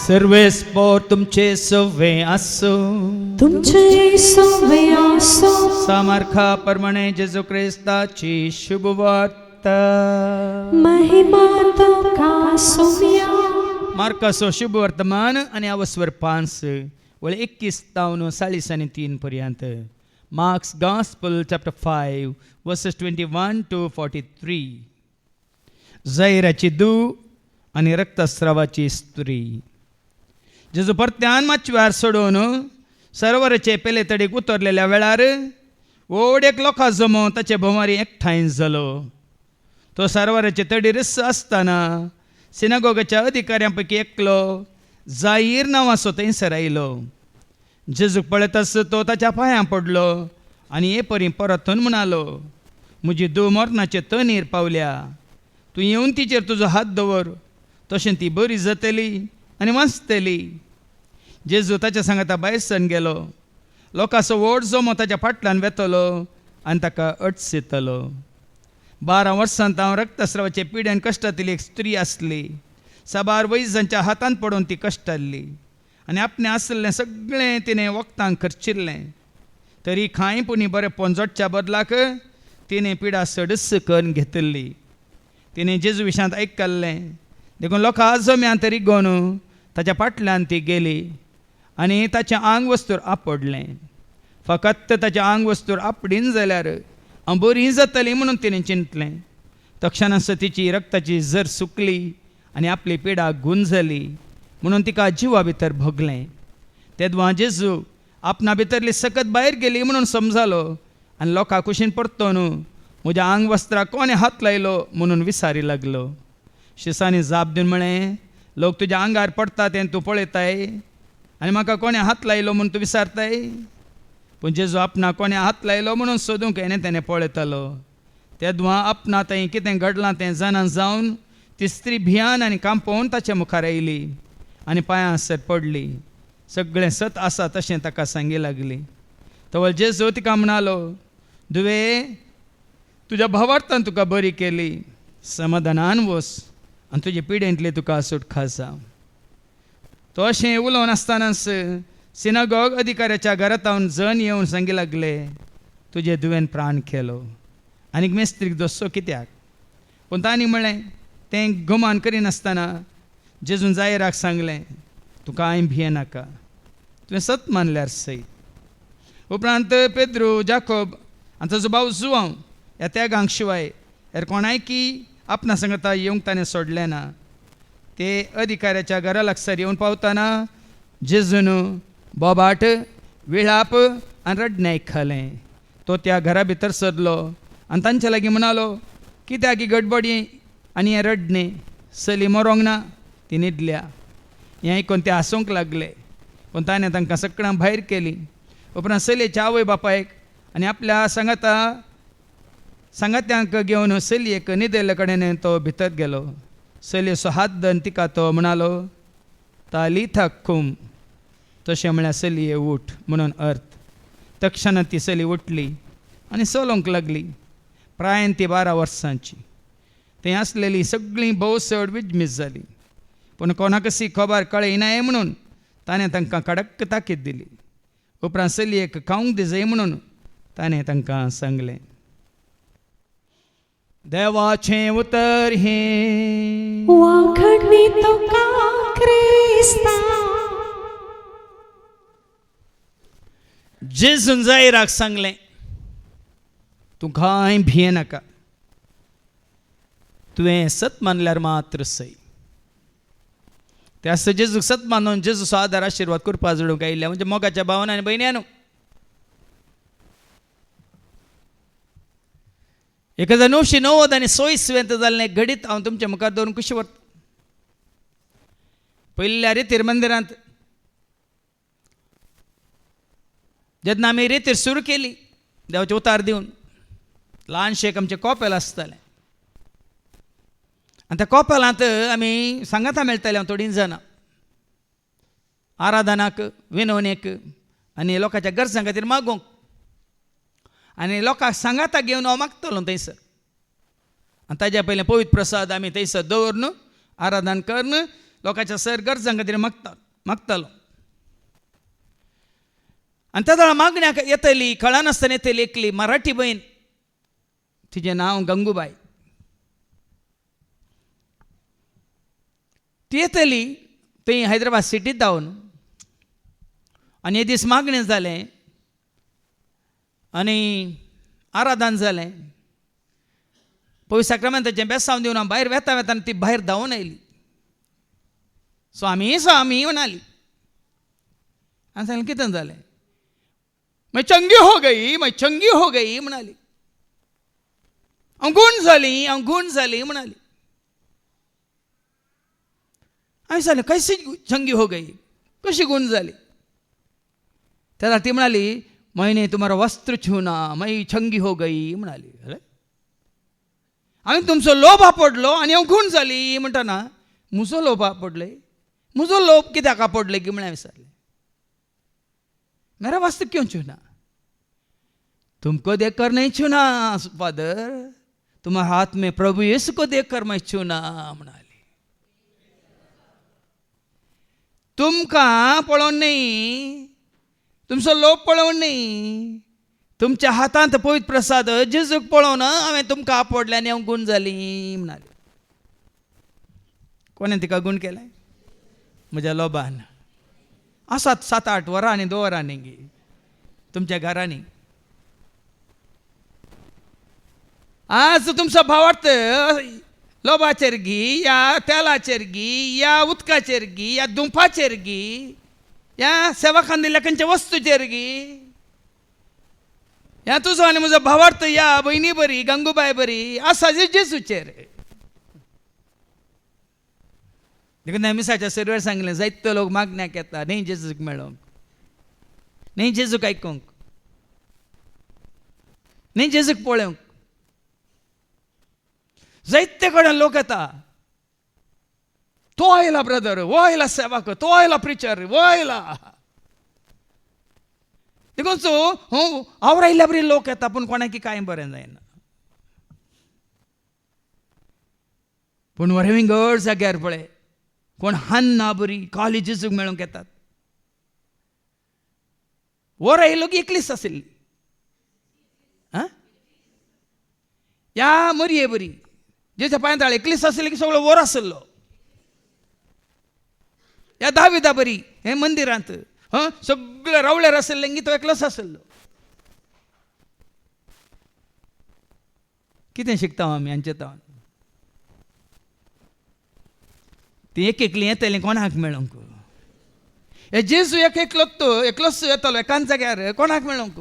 सर्वे spore तुमचे सवे असो, तुमचे सवे असो. सामर्थ्याप्रमाणे जेजू ख्रिस्ताची शुभवार्ता. महिमा तुका सोम्या. मार्कासो शुभ वर्तमान आणि अवस्वर 5 वळ 21-43 पर्यंत. Marks gospel chapter 5 versus 21 to 43. जैराची दूं आणि रक्तस्रावाची स्त्री. जेजू परत्यान माचव्यार सोडून सरोवराचे पेले तडीक उतरलेल्या वेळार ओडेक लोकां जमोवन ताचे भोंवारी एकठांय जालो. तो सरोवराचे तडी रिस आसतना सिनागोगाच्या अधिकाऱ्यां एकलो जाईर नांवाचो थंयसर आयलो. जेजूक पळयताच तो ताच्या पांयां पडलो आनी हे परी परतून म्हणालो, म्हजी दूं मरणाचे तणीर पावल्या. तूं येवन तिचेर तुजो हात दवर, तशें ती बरी जातली आनी वाचतली. जेजू ताच्या सांगाता भायर सरून गेलो. लोकांचो व्हड जमो ताच्या फाटल्यान वेतलो आनी ताका अटसितलो. 12 वर्सांत हांव रक्तस्रावाचे पिड्यान कश्टांतली एक स्त्री आसली. साबार वैजांच्या हातांत पडून ती कश्टाल्ली आनी आपणें आसलें सगळें तिणें वखदांक खर्चिल्लें. तरी कांय पुनी बरें पोंजोडच्या बदलाक तिणें पिडा सडस करून घेतिल्ली. तिणें जेजू विशांत आयकल्लें देखून लोकां जम्यान तरी गोवन ताच्या फाटल्यान ती गेली आनी ताचें आंग वस्तूर आपडलें. फकत ताचें आंग वस्तूर आपडीन जाल्यार हांव बरी जातली म्हणून तिणें चिंतलें. तक्षणाच तिची रक्ताची झर सुकली आनी आपली पिडा गुंजली म्हणून तिका जिवा भितर भोगलें. तेदवां जेजू आपणा भितरली सकत भायर गेली म्हणून समजालो आनी लोकां कुशीन परतून म्हज्या आंग वस्त्राक कोणें हात लायलो म्हणून विचारी लागलो. शिसांनी जाप दिवन म्हळें, लोक तुज्या आंगार पडटा तें तूं पळयताय आनी म्हाका कोणें हात लायलो म्हणून तूं विचारताय. पूण जेजू आपणा कोणें हात लायलो म्हणून सोदूंक येणें तेणें पळयतालो. तेदवां आपणा थंय कितें घडलां तें जाणा जावन ती स्त्री भियान आनी कांपोवन ताच्या मुखार आयली आनी पांयां सर पडली. सगळें सत आसा तशें ताका सांगी लागली. तवल जेजू तिका म्हणालो, दुवे, तुज्या भावार्थान तुका बरी केली. समाधानान वच आनी तुजे पिडेंतली तुका सुटका जा. तो अशें उलोवन आसतनाच सिनागोग अधिकाऱ्याच्या घरांत जण येवन सांगी लागले, तुजे दुवेन प्राण केलो. आनीक मेस्त्रीक दोसो कित्याक? पूण तांणी म्हणलें, तें गुमान करिनासतना जेजून जायराक सांगलें, तूं कांय भियेनाका, तुवें सत मानल्यार सय. उपरांत पेद्रू, जाकोब आनी ताजो भाव जुआंव ह्या त्यागांक शिवाय हेर कोणायकी आपणा सांगता येवंक ताणें सोडलें ना. ते अधिकाऱ्याच्या घरा लागसार येवन पावतना जेजून बोबाट, विळाप आनी रडणें आयकलें. तो त्या घरा भितर सरलो आनी तांचे लागीं म्हणालो, कित्याक ही गडबडी आनी हें रडणें? चली मरोंक ना, ती न्हिदल्या. हें आयकून ते हांसूंक लागले. पूण ताणें तांकां सगळ्यांक भायर केली. उपरांत चलयेच्या आवय बापायक आनी आपल्या सांगात्यांक घेवन चलयेक न्हिदेले कडेन तो भितर गेलो. चलयेचो हात धरून तिका तो म्हणालो, तालिथा कूम, तशें म्हळ्यार चलये उठ म्हणून अर्थ. तक्षणात ती चली उठली आनी चलोवंक लागली. प्रायेन ती 12 वर्सांची. थंय आसलेली सगळीं भोव चड विजमीत जाली. पूण कोणाक कशी खबर कळयनाय म्हणून ताणें तांकां कडक ताकीद दिली. उपरांत चलयेक खावंक दिजय म्हणून ताणें तांकां सांगलें. देवाचें उतर हें वाखडणी तुका क्रिस्ता. जेजून जायराक सांगलें, तूं कांय भियेनाका, तुवें सत मानल्यार मात्र सय. ते आसता जेजूक सत मानून जेजूचो आदार आशिर्वाद करपा जोडूंक आयिल्ल्या म्हणजे मोगाच्या भावान आनी भयण्यांनो. 1990 आनी 6 जाल्लें घडीत हांव तुमच्या मुखार दवरून कशी वता. पयल्या रेतीर मंदिरांत जेन्ना आमी रेतीर सुरू केली देवाचे उतार दिवन, ल्हानशें एक आमचें कॉपेल आसतालें आनी त्या कॉपेलांत आमी सांगाता मेळटालीं हांव थोडीं जाणां आराधनाक, विनवणेक आनी लोकांच्या गरजां खातीर मागोवंक. आनी लोकांक सांगाता घेवन हांव मागतलो थंयसर. आनी ताज्या पयलें पवित्र प्रसाद आमी थंयसर दवरून आराधना करून लोकांच्या सर गरजां खातीर मागतालो. आनी त्या वेळा मागण्याक येतली, कळनासतना येतली एकली मराठी बहीण, तिचें नांव गंगूबाई. ती येतली थंय हैदराबाद सिटींत धांवन, आनी हे दीस मागणें जालें आनी आराधन जालें. पवित्र साक्रामेंताचें बेसांव दिवन हांव भायर वेता आनी ती भायर धांवन आयली. स्वामी म्हणाली. हांवें सांगलें कितें जालें? मैं चंगी हो गई म्हणाली. हांव गूण जाली म्हणाली. हांवें सांगलें कैसी चंगी हो गई, कशी गूण जाली? तेन्ना ती म्हणाली, मैंने तुम्हारा वस्त्र छूना मैं चंगी हो गई म्हणाली. हांवें तुमचो लोभ आपडलो आनी हांव गूण जाली म्हणटना, म्हजो लोभ आपडले? म्हजो लोभ कित्याक आपडले की म्हण विचारलें. मेरा वस्त्र क्यों छूना? तुमको देखकर नहीं छूना फादर, तुम्हारे हाथ में प्रभु यीशु को देखकर मैं छूना म्हणाली. तुमकां पळोवन न्ही, तुमचो लोभ पळोवन न्ही, तुमच्या हातांत पवित्र प्रसाद जेजूक पळोवन हांवें तुमकां आपडलें आनी हांव गूण जाली म्हणाली. कोणें तिका गूण केलें? म्हज्या लोभान. आसात 7-8 वरां आनी 2 वरांनी तुमच्या घरांनी. आज तुमचो भावार्थ लोभाचेर गी, या तेलाचेर गी, या उदकाचेर गी, या दुंपाचेर गी, या सेवकान दिल्ल्या खंयच्या वस्तूचेर गी, या तुजो आनी म्हजो भावार्थ या भयणी बरी, गंगूबाई बरी आसा जेजूचेर. देखून मिसाच्या सर्वेर सांगलें, जायते लोक मागण्याक येता न्ही जेजूक मेळोंक, न्ही जेजूक आयकूंक, न्ही जेजूक पळोवंक. जायते कडेन लोक येता, तो आयला ब्रदर, वो आयला सेवक, तो आयला प्रिचर, वो आयला. देखून हांव रायिल्ल्या बरी लोक येता, पूण कोणाकी कांय बरें जायना. पूण वरें विंगड जाग्यार पळय, कोण हान्ना बरी काली जेजूक मेळोंक येतात. वर आयलो की एकलीच आशिल्ली, या मरये बरी जेच्या पांयताळ एकलीच आशिल्ली की सगळो वर आशिल्लो. या दाविदा बरी हे मंदिरांत सगळे रावळेर आशिल्ले की तो एकलोच आशिल्लो. कितें शिकता आमी हांचे तावन? ती एकली येतली कोणाक मेळोंक? हे जेजू एकलोच येतलो एकाच जाग्यार कोणाक मेळोंक?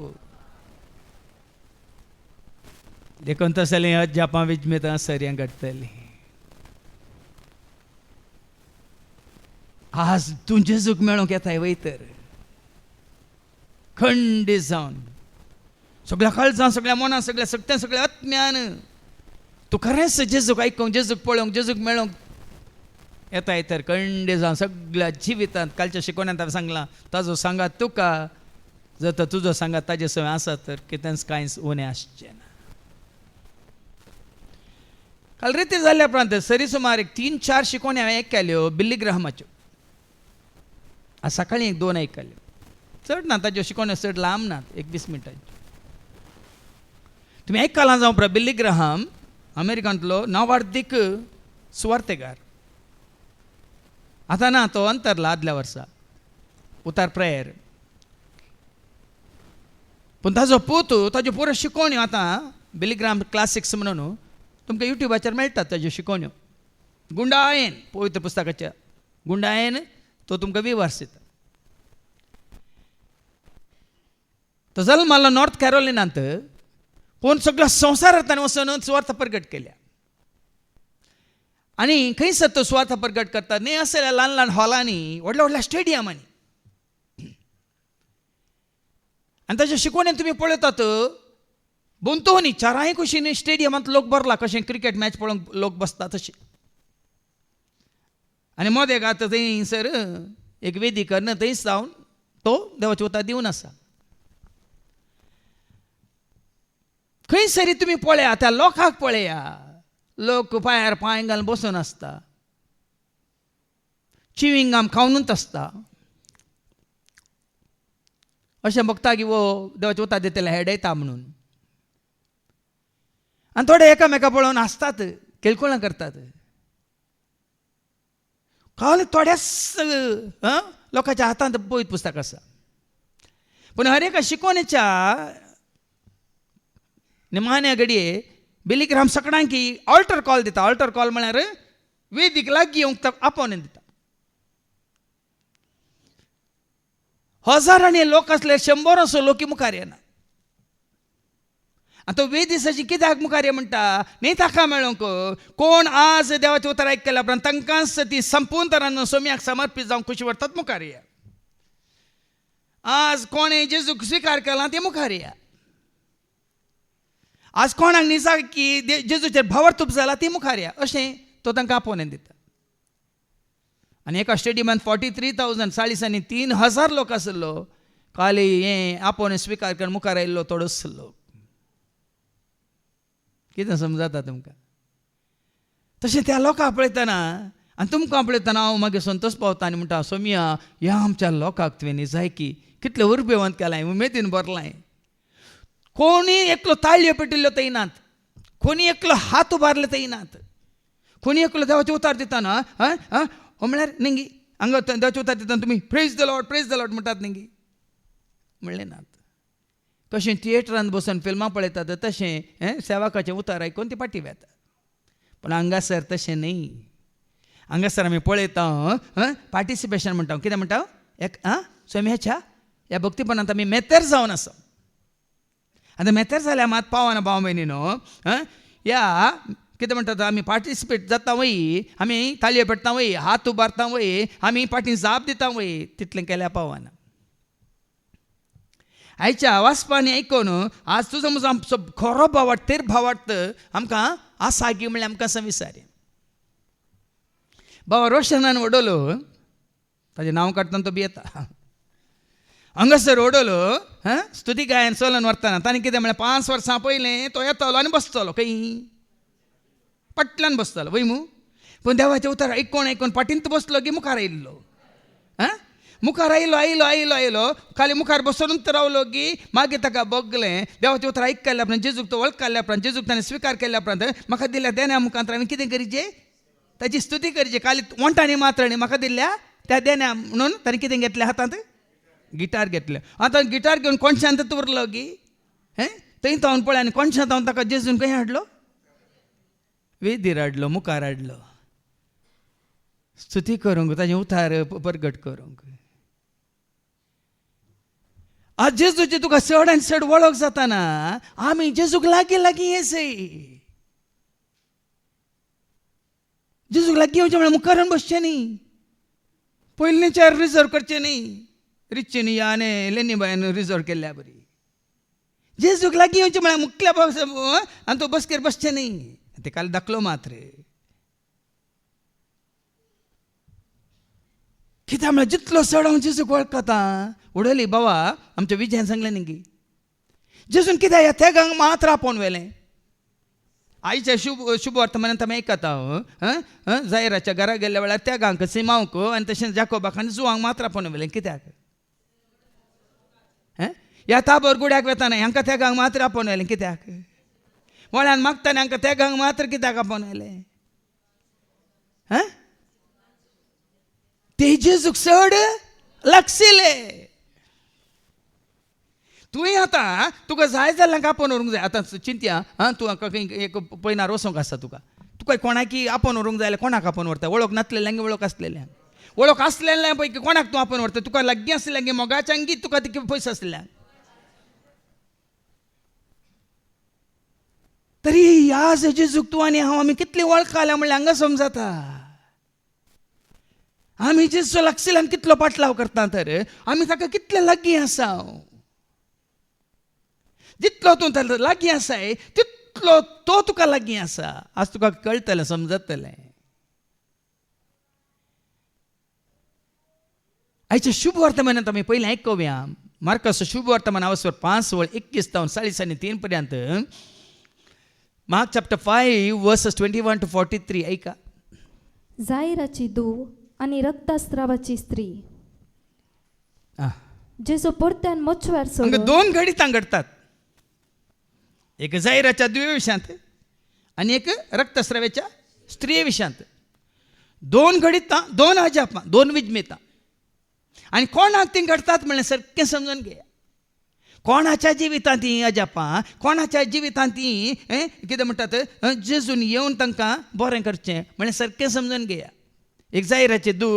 देखून तसलें अजापां विजमेतां सर्यां घडटलीं. आज तूं जेजूक मेळोंक येताय वय तर खंडीत जावन सगळ्या काळजां, सगळ्या मनां, सगळ्या सत्यान, सगळ्या आत्म्यान तूं खरेंच जेजूक आयकूंक, जेजूक पळोवंक, जेजूक मेळोंक येताय तर खंडीत जावन सगळ्या जिवितांत कालच्या शिकवण्यात हांवें सांगलां, ताजो सांगात तुका जर तर तुजो सांगात ताजे सवय आसा तर कितेंच कांयच उणें आसचें ना. काल रिती जाल्ल्या उपरांत सरी सुमार 3-4 शिकवण्यो हांवें केल्यो बिल्ली ग्राहमाच्यो. आज सकाळीं 2 आयकल्यो. चड ना ताज्यो शिकवण्यो, चड लांब नात, 20 मिनटांच्यो. तुमी आयकलां जावं उपरांत बिल्ली ग्राहम अमेरिकांतलो नवार्धीक सुवार्थेकार. आतां ना, तो अंतरला आदल्या वर्सा उतार प्रेयर. पूण ताजो पूत ताज्यो पुरो शिकवण्यो आतां बिल्ली ग्राहम क्लासिक्स म्हणून तुमकां युट्यूबाचेर मेळटात ताज्यो शिकवण्यो. गुंडायेन पवित्र पुस्तकाच्या गुंडायेन तो तुमकां विवर्स दिता. तो जल्मालो नॉर्थ कॅरोलिनांत, पूण सगळ्या संवसारांत वचून सुवार्थ प्रगट केल्या. आनी खंयसर तो सुवार्थ प्रगट करता न्ही आसलेल्या ल्हान ल्हान हॉलांनी, व्हडल्या व्हडल्या स्टेडियमांनी. आनी ताज्या शिकवण्यांत तुमी पळयतात बोंतोनी 4 कुशींनी स्टेडियमांत लोक भरला, कशें क्रिकेट मॅच पळोवंक लोक बसता तशें. आनी मोदेक आतां थंयसर एक वेदिकर न्हय, थंयच जावन तो देवाचें उतर दिवन आसा. खंयसरी तुमी पळया, त्या लोकांक पळया, लोक पांयार पांय घालून बसून आसता. चिविंग गम खाऊनच आसता अशें बघता की वो देवाच्या उतार दितेले हेड येता म्हणून आनी थोडे एकामेका पळोवन हांसतात केलकुलां करतात कळ्ळें थोड्याच लोकांच्या हातांत पळयत पुस्तक आसा पूण हर एका शिकवणेच्या निमाण्या घडये बिलीग्राम सगळ्यांकी ऑल्टर कॉल दिता ऑल्टर कॉल म्हळ्यार वेदीक लागीं येवंक आपोवन दिता हजारांनी लोक असले 100 असो लोक मुखार येना आतां वेद दिसाची कित्याक मुखार ये म्हणटा न्ही ताका मेळोंक कोण आज देवाचें उतर आयकल्या उपरांत तांकांच ती संपूर्ण तरान सोम्याक समर्पीत जावंक खुशी व्हरतात मुखार या आज कोणें जेजूक स्विकार केला ते मुखार या आज कोणाक दिसा की जेजूचेर भावार्थूप जाला ती मुखार या अशें तो तांकां आपोवन दिता आनी एका स्टेडियमांत 43,000 40 3,000 लोक आसलो खाली हें आपोवन स्विकार करून मुखार आयिल्लो थोडोच लोक कितें समजता तुमकां तशें त्या लोकांक पळयतना आनी तुमकां पळयतना हांव मागीर संतोश पावता आनी म्हणटा सोमिया ह्या आमच्या लोकांक तुवें जाय की कितलें उर्बेवंत केलां उमेदीन भरलां कोणी एकलो ताळयो पेटिल्ल्यो थंयनात कोणी एकलो हात उबारले थंयनात कोणी एकलो देवाचें उतार दितना म्हळ्यार निंगी हांगा देवाचें उतार दितना तुमी प्रेज द लॉर्ड म्हणटात निंगी म्हणलें नात कशें थिएटरांत बसून फिल्मां पळयतात तशें सेवकाचें उतार आयकून ती फाटीं वेता पूण हांगासर तशें न्ही हांगासर आमी पळयता पार्टिसिपेशन म्हणटा कितें म्हणटा एक सोम्याच्या ह्या भक्तीपणांत आमी मेतेर जावन आसा आतां मेतेर जाल्यार मात पावना भाव भयणीनो ह्या कितें म्हणटात आमी पार्टिसिपेट जाता वय आमी ताळयो पेटता वय हात उबारता वय आमी फाटीं जाप दिता वय तितलें केल्यार पावना आयच्या वाचपांनी आयकून आज तुजो म्हजो आमचो खरो भावार्थ तेर भावार्थ आमकां आसा की म्हणल्यार आमकां असं विचारया बाबा रोशनान ओडलो ताजें नांव काडटना तो भियेता हांगासर ओडलो स्तुती गायन चलोन व्हरतना ताणें कितें म्हळ्यार 5 वर्सां पयलें तो येतालो आनी बसतलो खंय पटल्यान बसतलो वय मू पूण देवाचें उतर आयकून पाटींत बसलो की मुखार आयिल्लो मुखार आयलो खाली मुखार बसूनच रावलो की मागीर ताका बगलें देवाचें उतर आयकल्या उपरांत जेजूक तो वळखल्या उपरांत जेजूक ताणें स्विकार केल्या उपरांत म्हाका दिल्या देण्या मुखांतर हांवें कितें करचें ताची स्तुती करची खाली वंटांनी मात्रांनी म्हाका दिल्या त्या देण्या म्हणून ताणें कितें घेतलें हातांत गिटार घेतलें आतां गिटार घेवन कोणशांत उरलो की थंय तावन पळय आनी कोणशांत हांव ताका जेजून खंय हाडलो वेदीर हाडलो मुखार हाडलो स्तुती करूंक ताजें उतार परगट करूंक आज जेजूची तुका चड आनी चड वळख जाताना आमी जेजूक लागीं येसय जेजूक लागीं येवचें म्हळ्यार मुखारान बसचें न्ही पयलीं चेर रिजर्व करचें न्ही रिच्चीनी आनी लेनी बायन रिजर्व केल्ल्या बरी जेजूक लागीं येवचें म्हळ्यार मुखल्या बस आनी तो बसकेर बसचें न्ही ते काल दाखलो मात्र कित्याक म्हळ्यार जितलो चड हांव जेजूक वळखता उडयली बाबा आमच्या विजयान सांगलें न्ही की जेजून कित्याक ह्या तेगांक मात्र आपोवन व्हेलें आयच्या शुभ वर्तमानांत आमी आयकता जायराच्या घरा गेल्ल्या वेळार तेगांक सिमांक आनी तशेंच जाकोबाक आनी जुवांक मात्र आपोवन व्हेलें कित्याक ह्या ताबोर गुड्याक वेताना हांकां तेगांक मात्र आपोवन व्हेलें कित्याक म्हळ्यार मागताना हांकां तेगांक मात्र कित्याक आपोवन व्हेलें ते जेजूक चड लागशिल्ले तुवें आतां तुका जाय जाल्ल्यांक आपोवन व्हरूंक जाय आतां चिंतया तूं हाका खंय एक पयनार वचोंक आसा तुका कोणाकी आपोवन व्हरूंक जाय जाल्यार कोणाक आपोवन व्हरता वळख नासलेल्यांक वळख आसलेल्यांक वळख आसलेल्या पैकी कोणाक तूं आपोवन व्हरता तुका लागीं आसलेल्यांक मोगाच्यान गी तुका ती पयस आसलेल्यांक तरी ह्या जेजूक तूं आनी हांव आमी कितली वळखल्या म्हणल्यार हांगा समजता आमी जेजू लागशिल्ल्यान कितलो पाटलाव करता तर आमी ताका कितले लागीं आसा जितलो तूं ताका लागीं आसाय तितलो तो तुका लागीं आसा आज तुका कळटलें समजतलें आयच्या शुभ वर्तमानांत आमी पयलीं आयकुया मार्कस शुभ वर्तमान हांगासर 5:21 तावन 43 पर्यंत मार्क चॅप्टर 5 वर्सेस 21 to 43 ऐका जायराची धूव आणि रक्तस्रावाची स्त्री आ. जेजू परत्यान मच्छवार हांगा सोडून दोन घडी तांगडतात. एक जायराच्या दुये विशांत आणि एक रक्तस्रावाच्या स्त्रिये विशांत. दोन घडीत दोन अजापां दोन विजमेता आणि कोणाक ती घडतात म्हणल्यार सारकें समजून घेया. कोणाच्या जिवितांत ती अजापां, कोणाच्या जिवितांत ती कितें म्हणटात जेजून येवन तांकां बरें करचें म्हणल्यार सारकें समजून घेया. एक जायराचे दू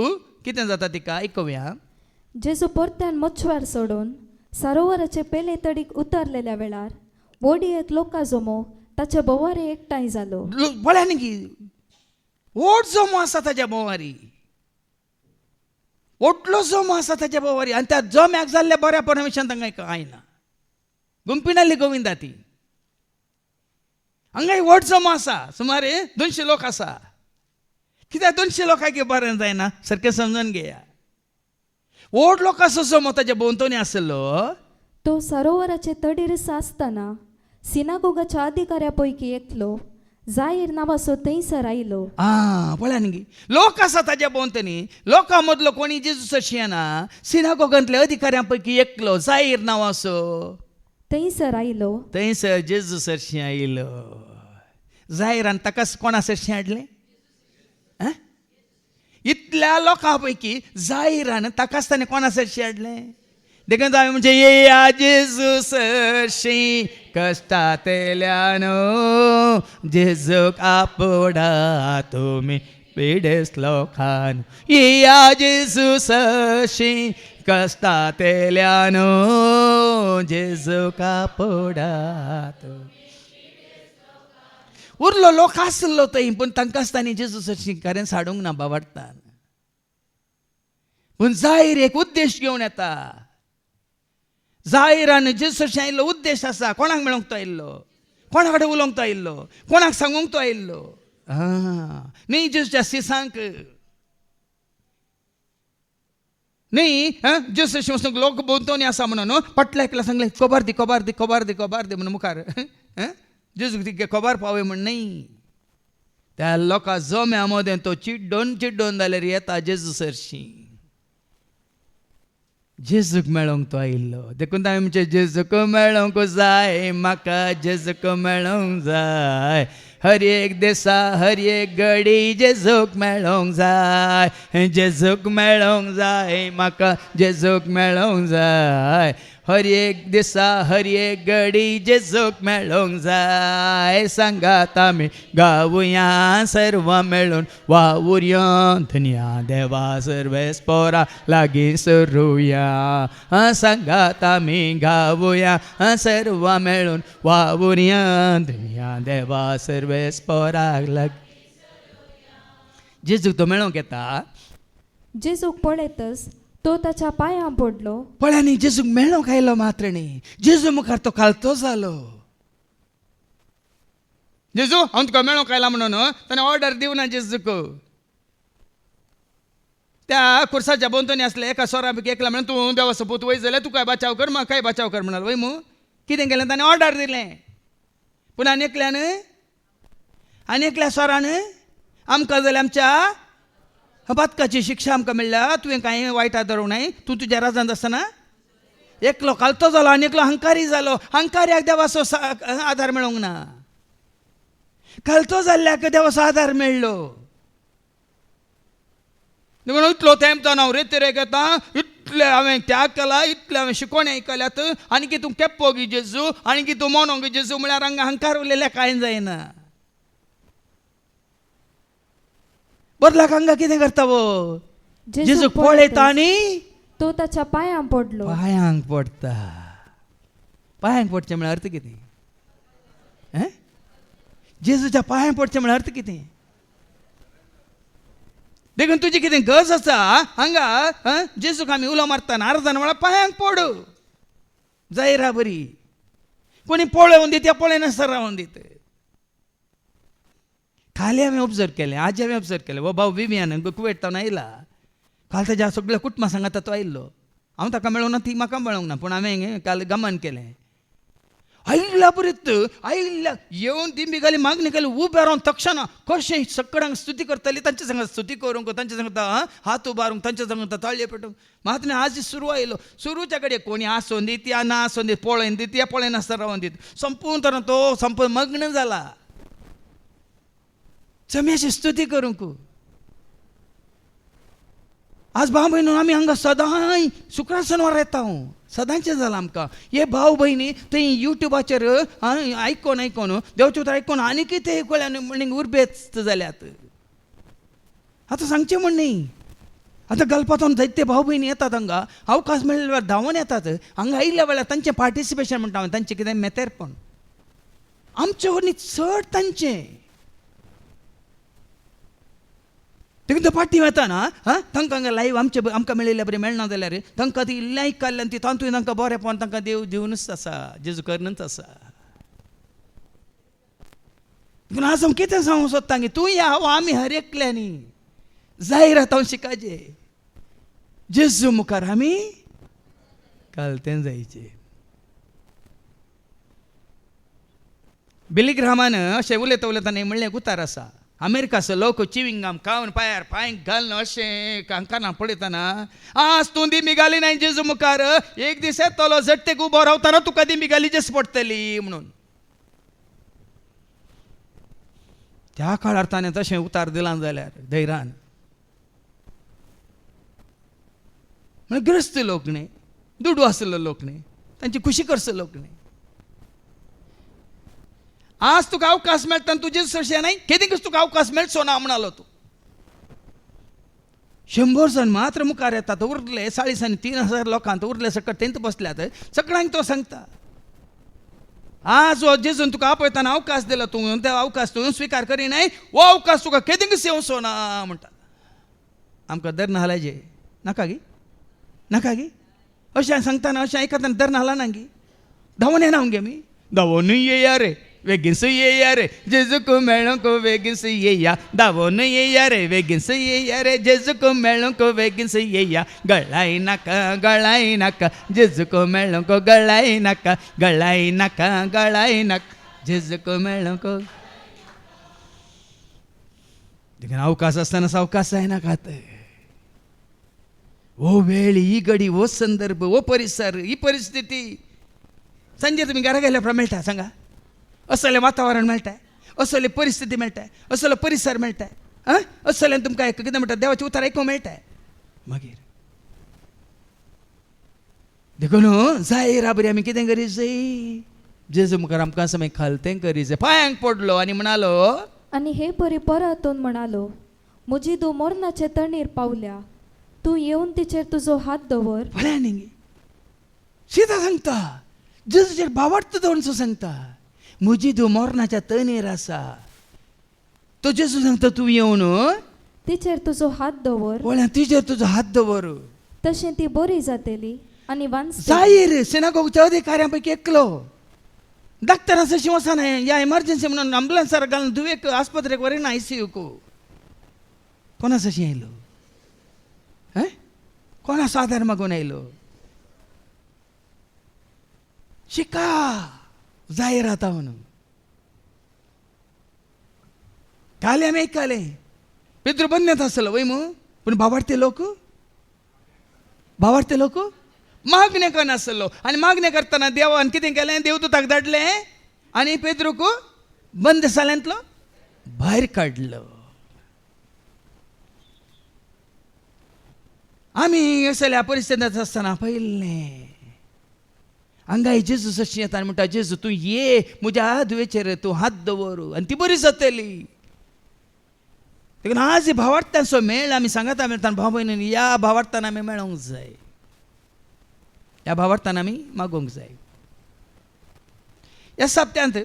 कितें जाता तिका आयकुया. जेजू परत्यान मच्छवार सोडून सरोवराचे पेले तडीक उतरलेल्या वेळार व्हडी एक लोकां जमो ताचे बोवारे एकठांय जालो. पळया न्ही ओट जमो आसा ताच्या बोवारी, ओटलो जमो आसा ताच्या बोवारी आनी त्या जम्याक जाल्ल्या बऱ्या परमेशान तांकां कांय ना. गुंपीन आसली गोविंदा ती. हांगाय ओट जमो आसा, सुमारे 200 लोक आसा. कित्याक 200 लोकांक बरें जायना सारकें समजून घेया. ओट लोकांचो जमो ताच्या भोंवतणी आसलो. तो सरोवराचे तडीर आसतना सिनागोगाच्या अधिकाऱ्या पैकी एकलो जाहीर नावाचो थंयसर आयलो. पळया न्ही लोक आसा ताच्या भोंवतणी. लोकां मदलो कोणी जेजूस शियना. सिनागोगांतल्या अधिकाऱ्यां पैकी एकलो जाहीर नावाचो थंयसर आयलो. थंयसर जेजूस आयलो. जाहिरान ताका कोणा सरशी हाडलें? इतल्या लोकां पैकी जाहिरान ताकाच ताणें कोणा सरशी हाडलें? देखून हांवें म्हणजे येया जेजूस शी कश्टांतल्यानो जेजूक आपडा तुमी पिडेस लोकान. येया जेजूस शी कश्टांतल्यानो जेजूक आपडा तुमी. उरलो लोक आसलो थंय पूण तांकांच तांणी जेजूसाची खरें हाडूंक ना बावाडटान. पूण जाहीर एक उद्देश घेवन येता. जाहिरान जेजूसाची आयिल्लो उद्देश आसा. कोणाक मेळोंक तो आयिल्लो? कोणा कडेन उलोवंक तो आयिल्लो? कोणाक सांगूंक तो आयिल्लो? न्ही जेजूच्या सिसांक न्ही. जेजूसाची वचूंक लोक भोंवतणी आसा म्हणून पटल्या एकल्या सांगलें खबर दी खबर दी खबर दी खबर दी म्हणून मुखार जेजूक तिगे खबर पावय म्हण न्ही. त्या लोकां जम्या मदें तो चिड्डोन जाल्यार येता जेजूस हरशीं. जेजूक मेळोंक तो आयिल्लो. देखून हांवें म्हणजे जेजूक मेळोंक जाय, म्हाका जेजूक मेळोंक जाय. हर एक दिसा हर एक घडी जेजूक मेळोंक जाय. जेजूक मेळोंक जाय, म्हाका जेजूक मेळोंक जाय. हर एक दिसा हर एक घडी जेजूक मेळोंक जाय. सांगात आमी गावुया सर्व मेळून वावुरया धन्या देवा सर्वेस पोरा लागीं सरुया. सांगात आमी गावुया सर्व मेळून वावुरया धन्या देवा सर्वेस पोराक लागीं. जेजूक तो मेळोंक येता. जेजूक पळयतच तो ताच्या पांयां पडलो. पळया न्ही जेजूक मेळोंक आयलो मात्र न्ही. जेजू मुखार तो खालतो जालो. जेजू हांव तुका मेळोंक आयला म्हणून ताणें ऑर्डर दिवना जेजूक. त्या खुर्साच्या भोंवतणी आसले एका सोरा पैकी एकला म्हणून तूं देवाचो पूत वय जाल्यार तुकाय बचाव कर म्हाकाय बचाव कर म्हणाल. वय मू कितें केलें ताणें ऑर्डर दिलें. पूण आनी एकल्या सोरान आमकां जाल्यार आमच्या बातकाची शिक्षा आमकां मेळ्ळ्या. तुवें कांय वायटा धरूंक नाय. तूं तुज्या राजांत आसतना एकलो कालतो जालो आनी एकलो हंकारी जालो. हंकार्याक देवाचो आधार मेळोंक ना. कालतो जाल्ल्याक देवाचो आधार मेळ्ळो. देखून इतलो तेंपतान हांव रेतेरेक येता. इतले हांवें त्याग केला, इतले हांवें शिकोवणी आयकल्यात. आनी की तूं केप्पो गी जेजू आनी की तूं मोनो गी जेजू म्हळ्यार हांगा हंकार उरलेल्या कांय जायना. बदलाक हांगा कितें करता वो? जेजूक पळयता आनी तो ताच्या पांयां पडलो. पांयांक पडटा. पांयांक पडचें म्हळ्यार अर्थ कितें? जेजूच्या पांयांक पडचें म्हळ्यार अर्थ कितें? देखून तुजी कितें गरज आसा हांगा जेजूक आमी उलो मारतना अर्दान म्हळ्यार पांयांक पडू. जायरा बरी. कोणी पळोवन दीत या पळयनासतना रावून दीत. खाली हांवें ऑब्जर्व केलें. आज हांवें ऑब्जर्व केलें. वो भाव विवियान कुवेतान आयला. काल ताच्या सगळ्या कुटुंबा सांगात तो आयिल्लो. हांव ताका मेळोंक ना, ती म्हाका मेळोंक ना. पूण हांवें काल गमन केलें. आईला बरीत आईला येवन दिंबिगाली मागणी उबे रावन तक्षण कशें सगळ्यांक स्तुती करतली तांचे सांगता स्तुती करूंक तांचे सांगता हात उबारूंक तांचे सांगता ताळये पेटूंक मात्र आज सुरू आयलो सुरूच्या कडेन कोणी आसोन दीत या ना आसोन दीत पळयन दीत या पळयन आसता रावन दीत संपून तर तो संपून मग्न जाला चम्याची स्तुती करूंक आज भाव भयणू आमी हांगा सदांय शुक्रार शेनवार येता सदांचें जालां आमकां हे भाव भयणी थंय युट्यूबाचेर आयकोन देवचें उतर आयकोन आनीकय ते कळ्यान म्हणून उर्बेस्त जाल्यात आतां सांगचें म्हण न्ही आतां गलपातून जायते भाव भयणी येतात हांगा अवकाश मेळ्ळ्या वेळार धांवन येतात हांगा आयिल्ल्या वेळार तांचें पार्टिसिपेशन म्हणटा हांवें तांचें कितें मेतेरपण आमचें न्ही चड तांचें देखून तो पार्टी वता ना तांकां हांगा लायव्ह आमकां मेळिल्ल्या बरें मेळना जाल्यार तांकां ती लायक काडल्यान ती तांतूय तांकां बरेंपण तांकां देव दिवनूच आसा जेजू करनूच आसा देखून आज हांव कितें सांगूंक सोदतां की तूं या आमी हर एकल्यांनी जायरात हांव शिकायचे जेजू मुखार आमी घालतें जायचें बिलीग्रामान अशें उलयता उलयतना म्हणलें उतार आसा अमेरिकाचो लोक चिविंगाम खावन पांयार पांय घालून अशें कांकाना पळयतना आज तूं दिमी घाली नाय जेजू मुखार एक दीस येतलो झट्टेक उबो रावतना तुका दिमी घाली जेस पडटली म्हणून त्या काळार ताणें तशें उतार दिलां जाल्यार धैर्यान म्हणजे गिरस्त लोक न्ही दुडू आसलो लोक न्ही तांची खुशी करचो लोक न्ही आज तुका अवकाश मेळटा तुजें अशें नाही केदींकच तुका अवकाश मेळचो ना म्हणालो तूं 100 जण मात्र मुखार येतात उरले 3,500 लोकांत उरले सकट तेंत बसल्यात सगळ्यांक तो सांगता आज हो जेजून तुका आपयतना अवकाश दिलो तूं त्या अवकाश तूं स्विकार करिनाय हो अवकाश तुका केदींकच येवचो ना म्हणटा आमकां धर्न हालायचे नाका गी अशें सांगतना अशें आयकतना धर्न हालना गी धांवन येना गे मी धांवन येया रे वेगीनच येया रे जेजूक मेळोंक वेगीनच येया धांवन येया रे वेगीनच येया रे जेजूक मेळोंक वेगीनच येया गळाय नाका जेजूक मेळोंक गळाय नाका जेजूक मेळोंक देखून अवकाश आसतना अवकाश जायना खात हो वेळ ही घडी हो संदर्भ हो परिसर ही परिस्थिती संजय तुम्ही घरा गेल्या मेळटा सांगा असलें वातावरण मेळटा असले परिस्थिती मेळटा असलो परिसर मेळटा असल्यान तुमकां कितें म्हणटा देवाचें उतर आयकूंक मेळटा मागीर देखून जाय बरी आमी कितें करी जाय जेजू मुखार आमकां समय खालतें करी जाय पांयांक पडलो आनी म्हणालो आणि हे परी परतून म्हणालो म्हजी धूव मरणाचे तणीर पावल्या तूं येवन तिचेर तुजो हात दवर भल्या न्ही सीता सांगता जेजूचेर भावार्थ दवरून सांगता म्हजी धूव मरणाच्या तणेर आसा तो जेजू सांगता तूं येवन तिचेर तुजो हात दवर वळ्या तिचेर तुजो हात दवर तशें ती बरी जातली आनी वांचतली जाहीर सिनागोगच्या अधिकाऱ्यां पैकी एकलो डॉक्टरांचो शिवसान या इमर्जन्सी म्हणून अँब्युलन्सार घालून दुवेक आस्पत्रेक व्हरेन आयसीयूक कोणाचो अशें आयलो कोणाचो आधार मागून आयलो शिका जाहीर आता म्हणून काले आमी आयकले पेद्रू बंदण्यात आसलो वय मू पूण भावार्थी लोक मागणे करनासलो आनी मागणे करतना देवान कितें केलें देवदूताक धाडलें आनी पेद्रूक बंदशाळेंतलो भायर काडलो आमी असल्या परिस्थितींत आसतना पळयल्लें हांगा जेजू अशी येता म्हणटा जेजू तूं ये म्हज्या दुयेचेर तूं हात दवर आनी ती बरी जातली देखून आज भावार्थांचो मेळ आमी सांगता मेळटा भाव भयणींनी ह्या भावार्थान आमी मेळोंक जाय ह्या भावार्थान आमी मागोवंक जाय ह्या सप्त्यांत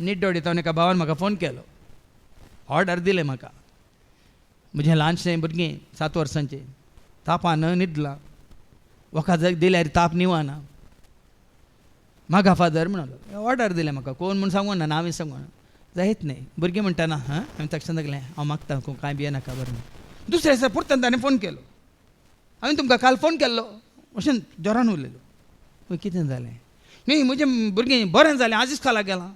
निड्डोडीत एका भावान म्हाका फोन केलो ऑर्डर दिलें म्हाका म्हजें ल्हानशें भुरगें 7 वर्सांचें तापान न्हिदलां वखद दिल्यार ताप निवाना मागा फादर म्हणलो ऑर्डर दिलें म्हाका कोण म्हूण सांगूं ना हांवें सांगूं जायत न्ही भुरगें म्हणटा ना हांवें ताका सांगलें हांव मागता कांय बी नाका बरें दुसऱ्या दिसा परत ताणें फोन केलो हांवें तुमकां काल फोन केल्लो अशें जोरान उलयलो कितें जालें न्ही म्हजे भुरगीं बरें जालें आजीच खाला गेलां.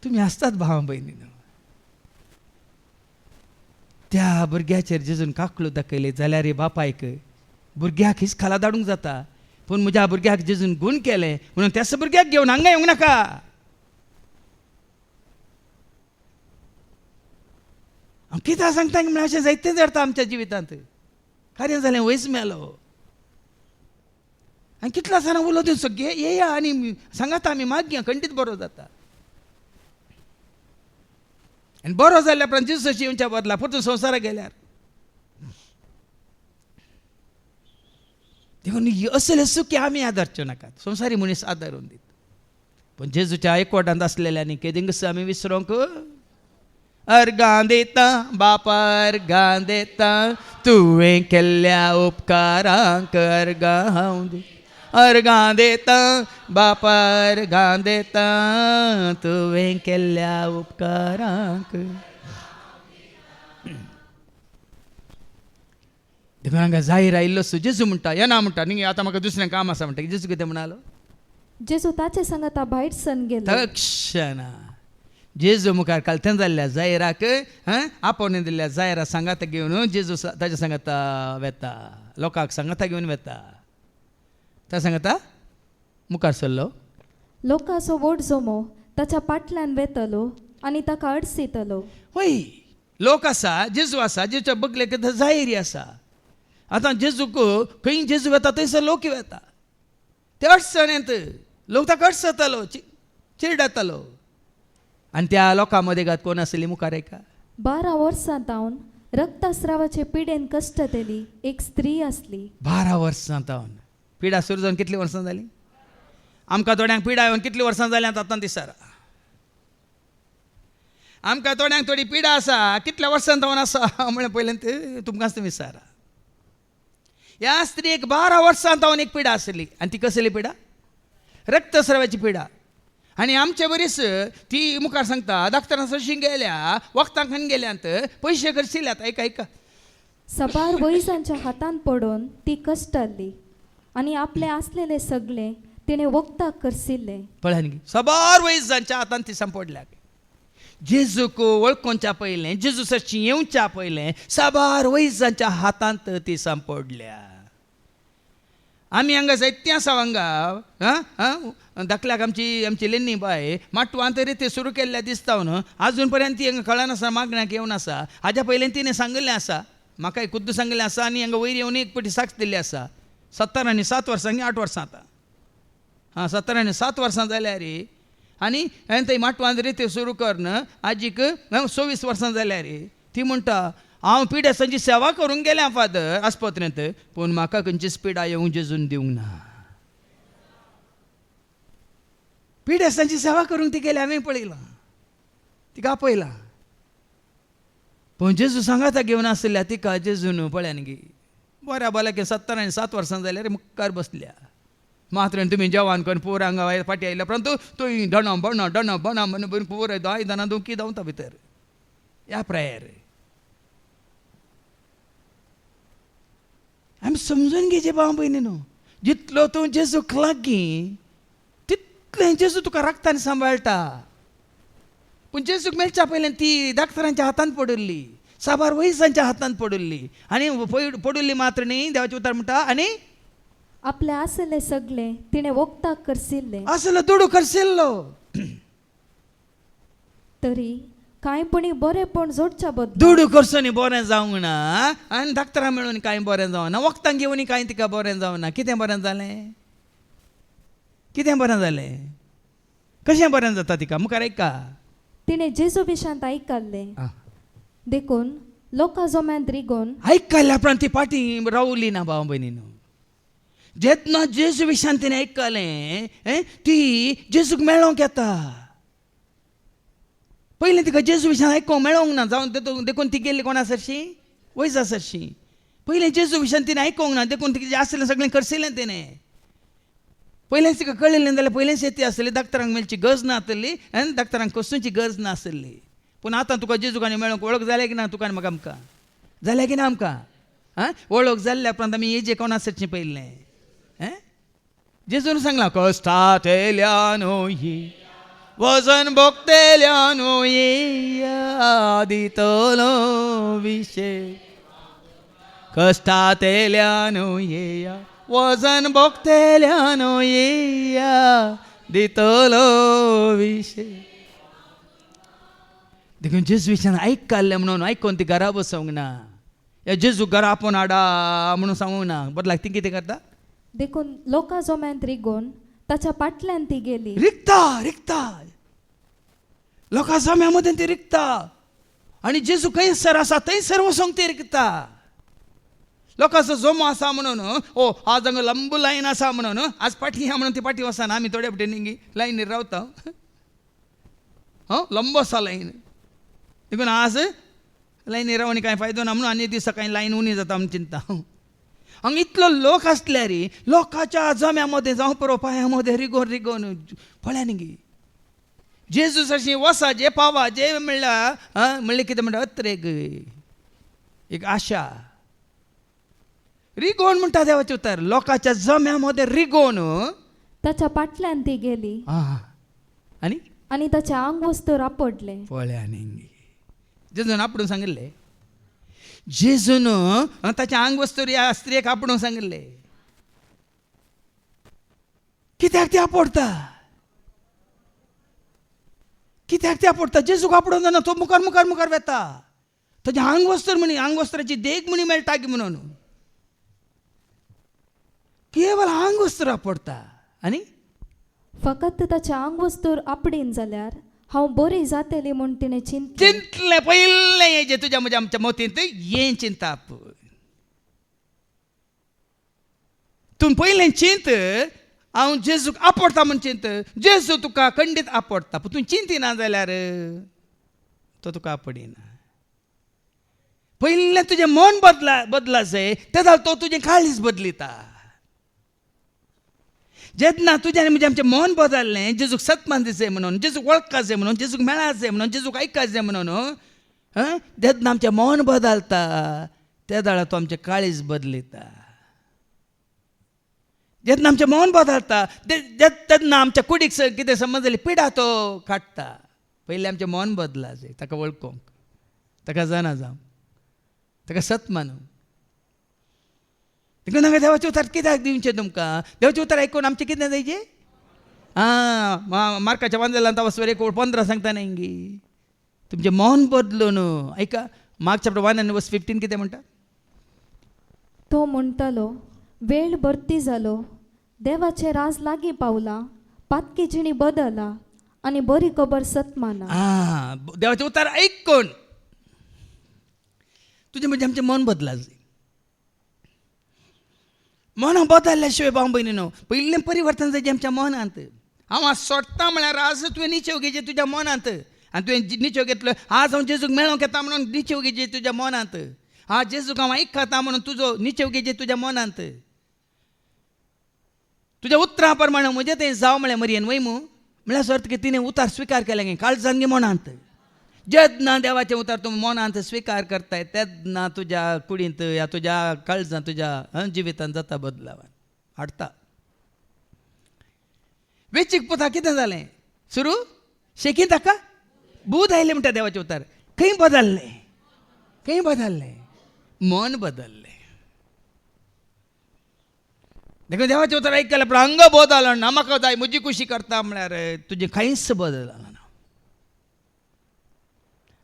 तुमी आसतात भावा भयणीनो. त्या भुरग्याचेर जेजून काकलो दाखयले जाल्यार रे बापायक भुरग्याक हिच खाला धाडूंक जाता. पूण म्हज्या भुरग्याक जेजून गूण केले म्हणून त्याच भुरग्याक घेवन हांगा येवंक नाका. हांव कितें सांगता म्हळ्यार अशें जायतें जाता आमच्या जिवितांत. कार्य जालें वयस मेलो आनी कितल्या सारा उलोवंक सगळे येया आनी सांगात आमी मागया खंडीत बरो जाता. आनी बरो जाल्या उपरांत जेजूची येवच्या बदला परतून संवसाराक गेल्यार देखून असले सुखी आमी आदारच्यो नाकात. संवसारी मनीस आदारून दीत. पूण जेजूच्या एकवटांत आसलेल्यांनी केदिंगस आमी विसरोंक अर्गां दिता बापा अर्गां दिता तुवें केल्ल्या उपकारांक अर्गां हांव अर्गां दिता बापा अर्गां दिता तुवें केल्ल्या उपकारांक. देखून हांगा जाहीर आयिल्लो सो जेजू म्हणटा येना म्हणटा न्ही आतां म्हाका दुसरें काम आसा म्हणटा. जेजू कितें म्हणालो? जेजू ताचे सांगता भायर सन गेलो. तक्षणा जेजू मुखार कालथें जाल्ल्या जायराक आपोवणें दिल्ल्या जायरा सांगाता घेवन जेजू ताच्या सांगाता वेता. लोकांक सांगाता घेवन वेता. त्या सांगाता मुखार सरलो. लोकांचो व्हड जमो ताच्या फाटल्यान वेतलो आनी ताका अडसितलो. होय लोक आसा जेजू आसा जेजूच्या बगलेक जायरी आसा. आतां जेजूक खंय जेजू वेता थंयसर लोक वेता. ते अडचणेंत लोक ताका अडसतलो चिरडतलो. आनी त्या लोकां मदें गात कोण आसली मुखार एका 12 वर्सां तावन रक्तस्रावाचे पिडेन कश्टतेली एक स्त्री आसली. 12 वर्सां तावन पिडा सुरू जावन कितलीं वर्सां जालीं? आमकां थोड्यांक पिडा येवन कितलीं वर्सां जाल्यां आतां दिसारा. आमकां थोड्यांक थोडी पिडा आसा कितल्या वर्सां जावन आसा म्हळ्यार पयलें ते तुमकांच विचारा. ह्या स्त्रीक 12 वर्सां तावन एक पिडा आसली. आनी ती कसली पिडा? रक्तस्रावाची पिडा. आनी आमचे बरीच ती मुखार सांगता डाक्टरां सरशी गेल्या वखदां खान गेल्यांत पयशे करशिल्ल्यात. ऐका सबार वैजांच्या हातान पडून ती कश्टाली आनी आपले आसलेले सगळे तिणे वखदाक करसिल्ले. पळय न्ही सबार वैजांच्या हातान ती सांपडल्या. जेजूक वळखोवच्या पयलें जेजू सरशी येवच्या पयलें सबार वैजांच्या हातांत ती सांपडल्या. आमी हांगा जायतीं आसा हांगा धाकल्याक आमची लेनी बाय माटवांत रिती सुरू केल्ल्या दिसता न्हू. आजून पर्यंत ती हांगा कळनासतना मागण्याक येवन आसा. हाज्या पयलें तिणें सांगिल्लें आसा म्हाकाय खुद्द सांगिल्लें आसा आनी हांगा वयर येवन एक पटी साक्ष दिल्ली आसा. 70 आनी 7 वर्सां 8 वर्सां आतां 70 आनी 7 वर्सां जाल्यार रे. आनी हांवें थंय माटवांत रिती सुरू करन आजीक 24 वर्सां जाल्यार रे. ती म्हणटा हांव पिड्यासांची सेवा करूंक गेलें फादर आस्पत्रेंत पूण म्हाका खंयचीच पिडा येवं जेजून दिवंक ना. पिड्यासांची सेवा करूंक ती गेली हांवें पळयलां तिका आपयलां. पूण जेजू सांगाता घेवन आसल्या तिका जेजून पळयान गे बऱ्या भल्याक 70 आनी 7 वर्सां जाल्यार मुखार बसल्या. मात्र तुमी जेवण करून पोर हांगा फाटी आयल्या परंतु तुवें डणा बणा म्हणून पोर 10 आयदनां दोंकी धांवता भितर. ह्या प्रेयर आमी समजून घेवचे भाव भयणीनो. जितलो तूं जेजूक लागीं तितलें जेजू तुका रक्तान सांबाळटा. पूण जेजूक मेळच्या पयलें ती डाक्टरांच्या हातांत पडिल्ली साबार वैजांच्या हातांत पडिल्ली आनी पडिल्ली मात्र न्ही देवाचें उतर म्हणटा आनी आपले आसले सगळे तिणे वखदाक करसिल्ले. असलो दुडू करशिल्लो तरी कांयपणी बरेपण जोडच्या बद्दल दुडू करचो न्ही बरें जावंक ना. आनी डाक्टरां मेळून कांय बरें जावना. वखदां घेवन कांय तिका बरें जावना. कितें बरें जालें? कितें बरें जालें? कशें बरें जाता तिका? मुखार ऐका. तिणे जेजू विशांत आयकल्लें देखून लोकां जम्यांत रिगोन आयकल्या उपरांत ती फाटी रावली ना भाव भयणीनो. जेन्ना जेजू विशांत तिणें आयकलें ती जेजूक मेळोंक येता. पयलीं तिका जेजू विशांत आयकोंक मेळोंक ना जावन देखून ती गेल्ली कोणा सरशी? वैजा सरशी. पयलीं जेजू विशांत तिणें आयकोंक ना देखून तिजें आसलें सगळें करशिल्लें तिणें. पयलेंच तिका कळिल्लें जाल्यार पयलेंच येती आसली डाक्टरांक मेळची गरज ना आसली आनी डाक्टरांक कसुची गरज ना आसली. पूण आतां तुका जेजूक आनी मेळोंक वळख जाल्या की ना तुका आनी म्हाका आमकां? जाल्या की ना आमकां? वळख जाल्ल्या उपरांत आमी हेजे कोणा सच्चें पयलें जेजून सांगलां कश्टांत येयल्यानो ये वजन भोगतेल्यानो येया दितलो विशेष कश्टांत येयल्यानो येया वजन भोगतेल्यानो येया दितलो विशेष देखून जेजूच्यान आयकल्लें म्हणून आयकून ती घरा बसोंक ना या जेजू घरा आपोवन हाडा म्हणून सांगूंक ना बदलाक ती कितें करता देखून लोकां जोम्यांत रिगोवन ताच्या फाटल्यान ती गेली रिकता लोकां जम्या मदें ती रिकता आनी जेजू खंयसर आसा थंयसर वचोंक ती रिकता लोकांचो जमो आसा म्हणून आज हांगा लंब लायन आसा म्हणून आज फाटी या म्हणून ती फाटी वचना आमी थोडे फावटी लायनीर रावता लंब आसा लायन देखून आज लायनीर रावनी कांय फायदो ना म्हणून आनी दीस सकाळीं लायन उणी जाता म्हूण चिंता हांगा इतलो लोक आसल्यार लोकांच्या जम्या मदें जावं पुरो पांया मदें रिगोवन पळया न्ही गे जेजूस अशी वसा जे पावा जे म्हणल्यार कितें म्हणटा अत्रेक एक आशा रिगोवन म्हणटा देवाचे उतर लोकांच्या जम्या मदें रिगोवन ताच्या फाटल्यान ती गेली आनी ताचे आंग वस्तूर आपडले पळया न्ही जेजून आपणून सांगिल्लें जेजून ताच्या आंग वस्तूर ह्या स्त्रियेक आपणून सांगिल्लें कित्याक ती आपडटा कित्याक ती आपडटा जेजूक आपडों जाणा तो मुखार मुखार मुखार वेता ताच्या आंग वस्त्र म्हणी आंग वस्त्राची देख म्हणी मेळटा की म्हणून केवळ आंग वस्त्र आपडटा आनी फकत ताच्या आंग वस्तूर आपडीन जाल्यार हांव बरी जातली म्हूण तिणें चिंतलें पयलें हेजें तुज्या म्हज्या आमच्या मोतींत हें चिंताप तूं पयलें चिंत हांव जेजूक आपडटा म्हूण चिंत जेजू तुका खंडीत आपडटा पूण तूं चिंतिना जाल्यार तो तुका आपडिना पयलें तुजें मन बदला जाय तेदो तो तुजें काळीज बदलिता जेन्ना तुजें आनी म्हजें आमचें मन बदललें जेजूक सत्मान दिसय म्हणून जेजूक वळखा जाय म्हणून जेजूक मेळा जाय म्हणून जेजूक आयका जाय म्हणून जेन्ना आमचें मन बदलता त्या दाळा तो आमचें काळीज बदलिता जेन्ना आमचें मन बदलता तेन्ना आमच्या कुडीक कितें समजली पिडा तो काडटा पयलीं आमचें मन बदला जाय ताका वळखूंक ताका जाणा जावं ताका सत मानूंक देखून हांगा देवाचें उतर कित्याक दिवचें तुमकां देवाचें उतर आयकून आमचें कितें जायचें मार्काच्या वांजेलांत वचवर 1:15 सांगता न्ही हिंगी तुमचें मन बदलून ऐका मार्क चॅप्टर 1:15 कितें म्हणटा तो म्हणटलो वेळ भरती जालो देवाचें राज लागीं पावलां पातकी जिणी बदला आनी बरी खबर सत्माना देवाचें उतर आयकून तुजें म्हणजे आमचें मन बदला जाय मन बदलल्या शिवाय भाव भयणीनो पयलें परिवर्तन जाय आमच्या मनांत हांव आज सोडटा म्हळ्यार आज तुवें निचेव घेवचे तुज्या मनांत आनी तुवें निचेव घेतलो आज हांव जेजूक मेळोंक येता म्हणून निचेव घेवचे तुज्या मनांत आज जेजूक हांव आयकता म्हणून तुजो निचेव घेवचे तुज्या मनांत तुज्या उतरां प्रमाणे म्हजें तें जावं म्हळ्यार मरयेन वयमू म्हळ्यार सर्त की तिणें उतार स्विकार केलें गे काळजान गे मनांत जेन्ना देवाचें उतार तूं मनांत स्विकार करताय तेन्ना तुज्या कुडींत या तुज्या काळजांत तुज्या जिवितांत जाता बदलाव हाडटा वेचीक पुता कितें जालें सुरू शेकी ताका बूद आयलें म्हणटा देवाचें उतार खंय बदललें मन बदललें देखून देवाचें उतर आयकलें पण अंग बदलना ना म्हाका जाय म्हजी खुशी करता म्हळ्यार तुजें कांयच बदलना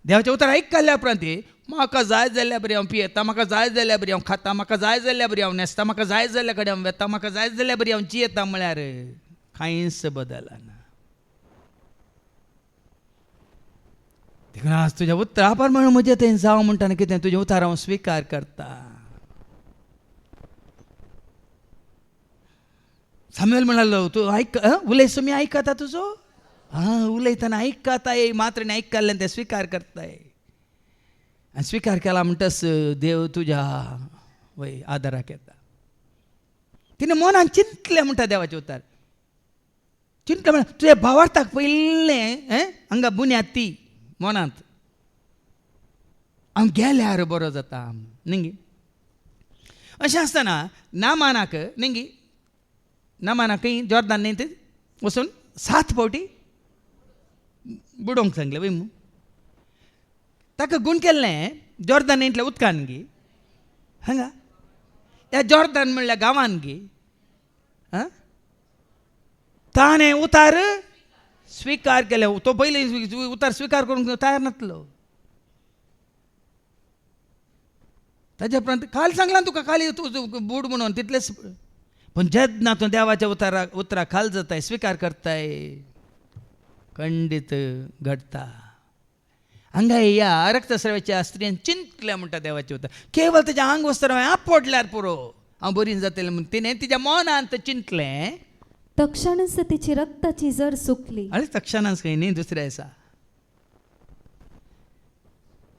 देवाचें उतर आयकल्या उपरांत म्हाका जाय जाल्यार बरी हांव पियेता म्हाका जाय जाल्यार बरी हांव खाता म्हाका जाय जाल्यार बरी हांव न्हेसता म्हाका जाय जाल्यार कडेन हांव वेता म्हाका जाय जाल्यार बरी हांव जियेता म्हळ्यार कांयच बदलना देखून आज तुज्या उतरा प्रमाणे म्हजें तें जावं म्हणटा कितें तुजें उतार हांव स्विकार करता सामुएल म्हणालो तूं आयक उलयस मी आयकता तुजो उलयतना आयकताय मात्र आयकल्लें तें स्विकार करताय आनी स्विकार केला म्हणटस देव तुज्या वय आदाराक येता तिणें मनान चिंतलें म्हणटा देवाचें उतार चिंतलें म्हळ्यार तुज्या भावार्थाक पयलें हांगा बुन्याद ती मनांत हांव गेल्यार बरो जाता न्ही अशें आसतना नामानाक नेंगी नामानाकय जॉर्दान न्ही ते वचून 7 फावटी बुडोवंक सांगलें वय ताका गूण केल्लें जॉर्दान न्हंयतल्या उदकान गी हांगा ह्या जॉर्दान म्हणल्या गांवान गी ताणें उतार स्विकार केले तो पयलीं उतार स्विकार करूंक तयार नासलो ताच्या उपरांत काल सांगलां तुका काली बूड म्हणून तितलेंच पण जेन्ना तूं देवाच्या उतराक खाल जाताय स्विकार करताय खंडीत घडता हांगा ह्या रक्तस्रावाच्या स्त्रियेन चिंतल्या म्हणटा देवाचे उतर केवळ तेच्या आंग वस्त्र आप पडल्यार पुरो हांव बरी जातलें म्हणून तिणें तिच्या मनांत चिंतलें तक्षणच तिची रक्ताची जर सुकली अरे तक्षणाच काही न्ही दुसऱ्या दिसा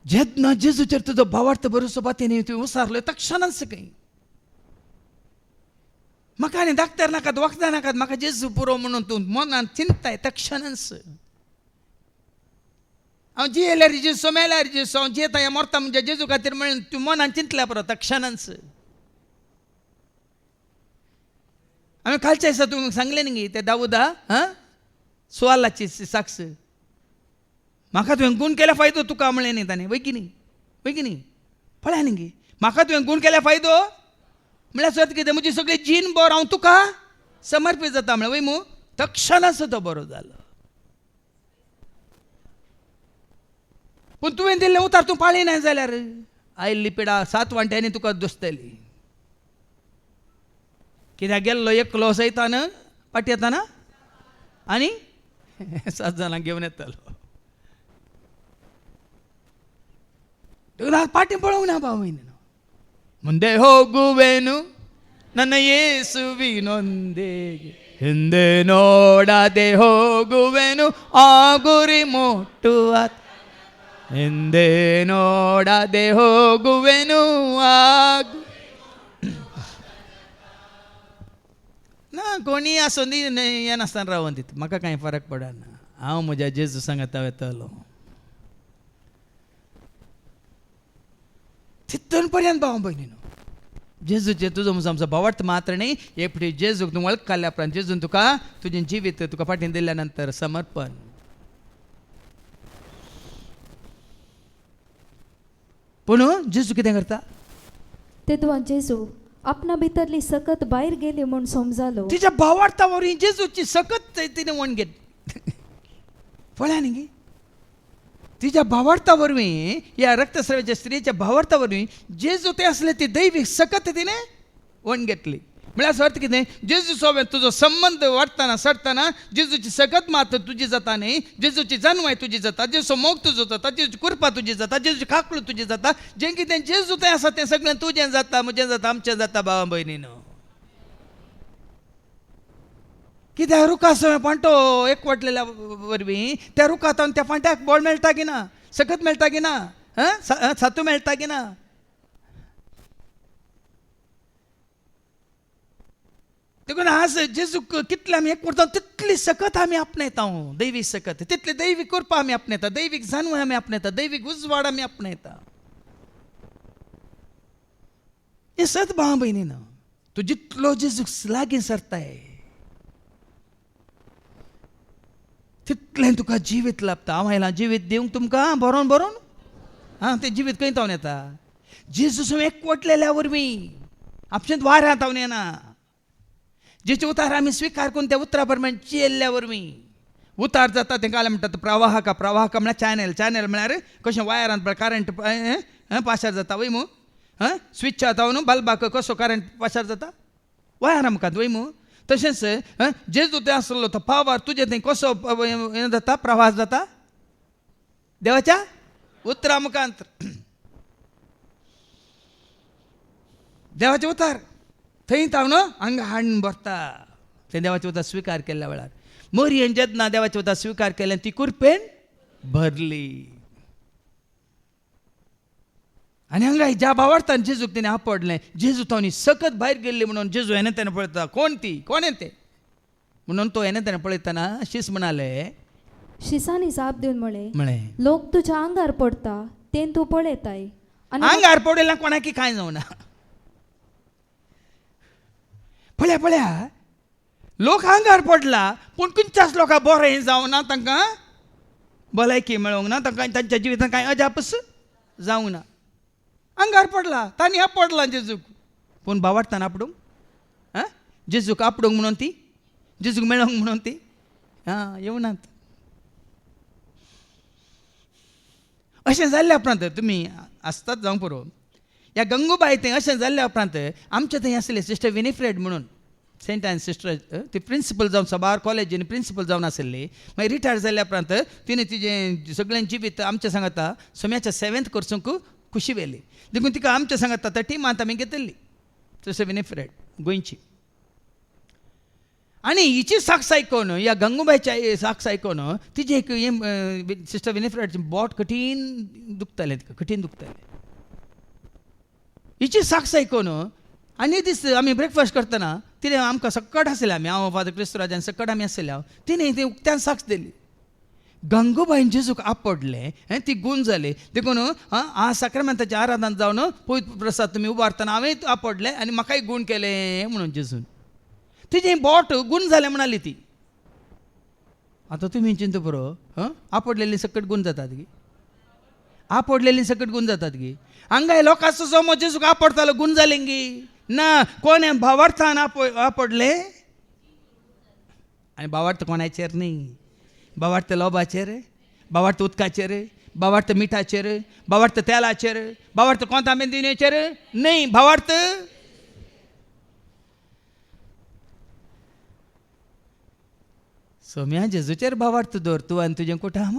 जेन्ना जेजूचेर तुजो भावार्थ भरोसो बातेन तुवें उसारलो तक्षणाच काही म्हाका आनी धाकतर नाकात वखदां नाकात म्हाका जेजू पुरो म्हणून तूं मनांत चिंताय तक्षणच हांव जियेल्यार जेजू मेल्यार जेजू हांव जियेता हें मरता म्हणजे जेजू खातीर म्हणून तूं मनांत चिंतल्या पुरो तक्षणच हांवें कालच्या दिसा तुमकां सांगलें न्ही ते दाऊदा सुवालाची साक्ष म्हाका तुवें गूण केल्या फायदो तुका म्हणलें न्ही ताणें वय की न्ही पळया न्ही म्हाका तुवें गूण केल्या फायदो म्हळ्यार सत कितें म्हजी सगळी जीन बोर हांव तुका समर्पीत जाता म्हळ्यार वय तक्षणाच तो बरो जालो पूण तुवें दिल्लें उतार तूं पाळी ना जाल्यार आयिल्ली पिडा 7 वांट्यांनी तुका दुसतली कित्याक गेल्लो एकलो सैतान पाटी येताना आनी 7 जाणांक घेवन येतालो पाटी पळोवंक ना बावयन ಮುಂದೆ ಹೋಗುವೆನು ನನ್ನ ಯೇಸುವಿನೊಂದಿಗೆ ಹಿಂದೆ ನೋಡದೆ ಹೋಗುವೆನು ಆ ಗುರಿ ಮುಟ್ಟುವ ಹಿಂದೆ ನೋಡದೆ ಹೋಗುವೆನು ಆ ना कोणी आसूं दी हें नासतना रावून दिता म्हाका कांय फरक पडना हांव म्हज्या जेजू सांगाता वेतलो तितून पर्यंत भाव भयणीनो जेजूचे तुजो आमचो भावार्थ मात्र न्ही एपटी जेजूक तूं वळख काडल्या उपरांत जेजून तुका तुजें जिवीत तुका फाटीं दिल्या नंतर समर्पण पूण जेजू कितें करता तेदुआं जेजू आपणा भितरली सकत भायर गेली म्हूण समजालो तिच्या भावार्था वरवीं जेजूची सकत तिणें वण घेत पळया न्ही तिच्या भावार्था वरवीं ह्या रक्तस्रावाच्या स्त्रीच्या भावार्था वरवीं जेजू ते असले ती दैवीक सकत तिणें वण घेतली म्हळ्यार असो अर्थ कितें जेजू सोबत तुजो संबंद वाडटाना सडटाना जेजूची सकत मात तुजी जाता न्ही जेजूची जानवाय तुजी जाता जेजूचो मोग तुजो जाता जेजूची कृपा तुजी जाता जेजूची खाकळू तुजी जाता जें कितें जेजू तें आसा तें सगळें तुजें जाता म्हजें जाता आमचें जाता भावा भयणीनो कित्याक रुखा सवय पांटो एकवटलेल्या वरवीं त्या रुखांत त्या फांट्याक बोळ मेळटा की ना सकत मेळटा की ना सातू मेळटा की ना देखून आज जेजूक कितले आमी एक करता तितली सकत आमी आपणयता दैवीक सकत तितली दैवीक कृपा आमी आपणयता दैवीक जानवाय आमी आपणयता दैवीक उजवाड आमी आपणयता हें सत भावा भयणीनो तूं जितलो जेजूक लागीं सरताय तितलें तुका जिवीत लाभता हांव आयलां जिवीत दिवंक तुमकां बरोवन बरोवन तें जिवीत खंय तावन येता जेजू एकवटलेल्या वरवीं आपशेंच वाऱ्यांत तावन येना जेचे उतार आमी स्विकार करून त्या उतरा प्रमाणे चियेल्ल्या वरवीं उतार जाता तें काल म्हणटात प्रवाहका म्हळ्यार चॅनल म्हळ्यार कशें वायरांत करंट पाशार जाता वय स्विचा तावन बल्बाक कसो करंट पाशार जाता वायर मुखांत वय तशेंच जेजू तें आसलो तो पावर तुजे थंय कसो हें जाता प्रवास जाता देवाच्या उतरा मुखांत देवाचे उतार थंय तावन हांगा हाडून बसता तें देवाचे उतार स्विकार केल्ल्या वेळार मरियेन जेन्ना देवाचे उतार स्विकार केलें ती कुरपेन भरली आनी हांगा ज्या भावार्थान जेजूक तिणें आपडलें जेजू तावनी सकत भायर गेल्ली म्हणून जेजू हें तेणें पळयता कोण तें म्हणून तो हें तेणें पळयतना शीस म्हणाले शिसांनी जाप दिवन म्हळें लोक तुज्या आंगार पडटा तें तूं पळयताय आंगार पडयलां कोणाकी कांय जावना पळया लोक आंगार पडला पूण खंयच्याच लोकांक बरें जावना, तांकां भलायकी मेळोंक ना, तांकां तांच्या जिवितांत कांय अजापच जावंक ना. आंगार पडला, तांणी आपडला जेजूक, पूण भावार्थान आपडूंक जेजूक आपडूंक म्हणून ती, जेजूक मेळोंक म्हणून ती येवनात. अशें जाल्ल्या उपरांत तुमी आसतात जावं पुरो, ह्या गंगूबाई थंय अशें जाल्ल्या उपरांत आमचे थंय आसले सिस्टर विनिफ्रेड म्हणून, सेंट एन सिस्टर, ती प्रिंसिपल जावन सबार कॉलेजीन प्रिंसिपल जावन आसली. मागीर रिटायर जाल्ल्या उपरांत तिणें तिजें सगळें जिवीत आमच्या सांगाता सोम्याच्या 7th करसूंक खुशी व्हेली. देखून तिका आमच्या सांगाता त्या टिमांत आमी घेतली सिस्टर विनिफ्रेड गोंयची. आनी हिची साक्ष आयकून, ह्या गंगूबाईच्या साक्ष आयकून तिजे एक सिस्टर विनिफ्रेडचें बोट कठीण दुखतालें, तिका कठीण दुखतालें. हिची साक्ष आयकून आनी दीस आमी ब्रेकफास्ट करतना तिणें आमकां सकट आसले, आमी हांव फादर क्रिस्तराजान सकट आमी आसले, तिणें ती उक्त्यान साक्ष दिली. गंगूबाईन जेजूक आपडलें, ती गूण जाली. देखून आ साक्रामेंताचें आराधन जावन पवित्र प्रसाद तुमी उबारतना हांवें आपडलें आनी म्हाकाय गूण केलें म्हणून जेजून. तिजें बोट गूण जालें म्हणाली ती. आतां तुमी चिंता पुरो, आपडलेलीं सकट गूण जातात गी, आपडलेलीं सकट गूण जातात गी. हांगाय लोकांचो समो जेजूक आपडतालो गूण जालें गी ना, कोणे भावार्थान आपडले आनी भावार्थ कोणाचेर न्ही. भावार्थ लोभाचेर, भावार्थ उदकाचेर, भावार्थ मिठाचेर, भावार्थ तेलाचेर, भावार्थ कोंतामेंदिनेचेर न्ही, भावार्थ सोम्या जेजूचेर भावार्थ दवर तूं आनी तुजें कुटाम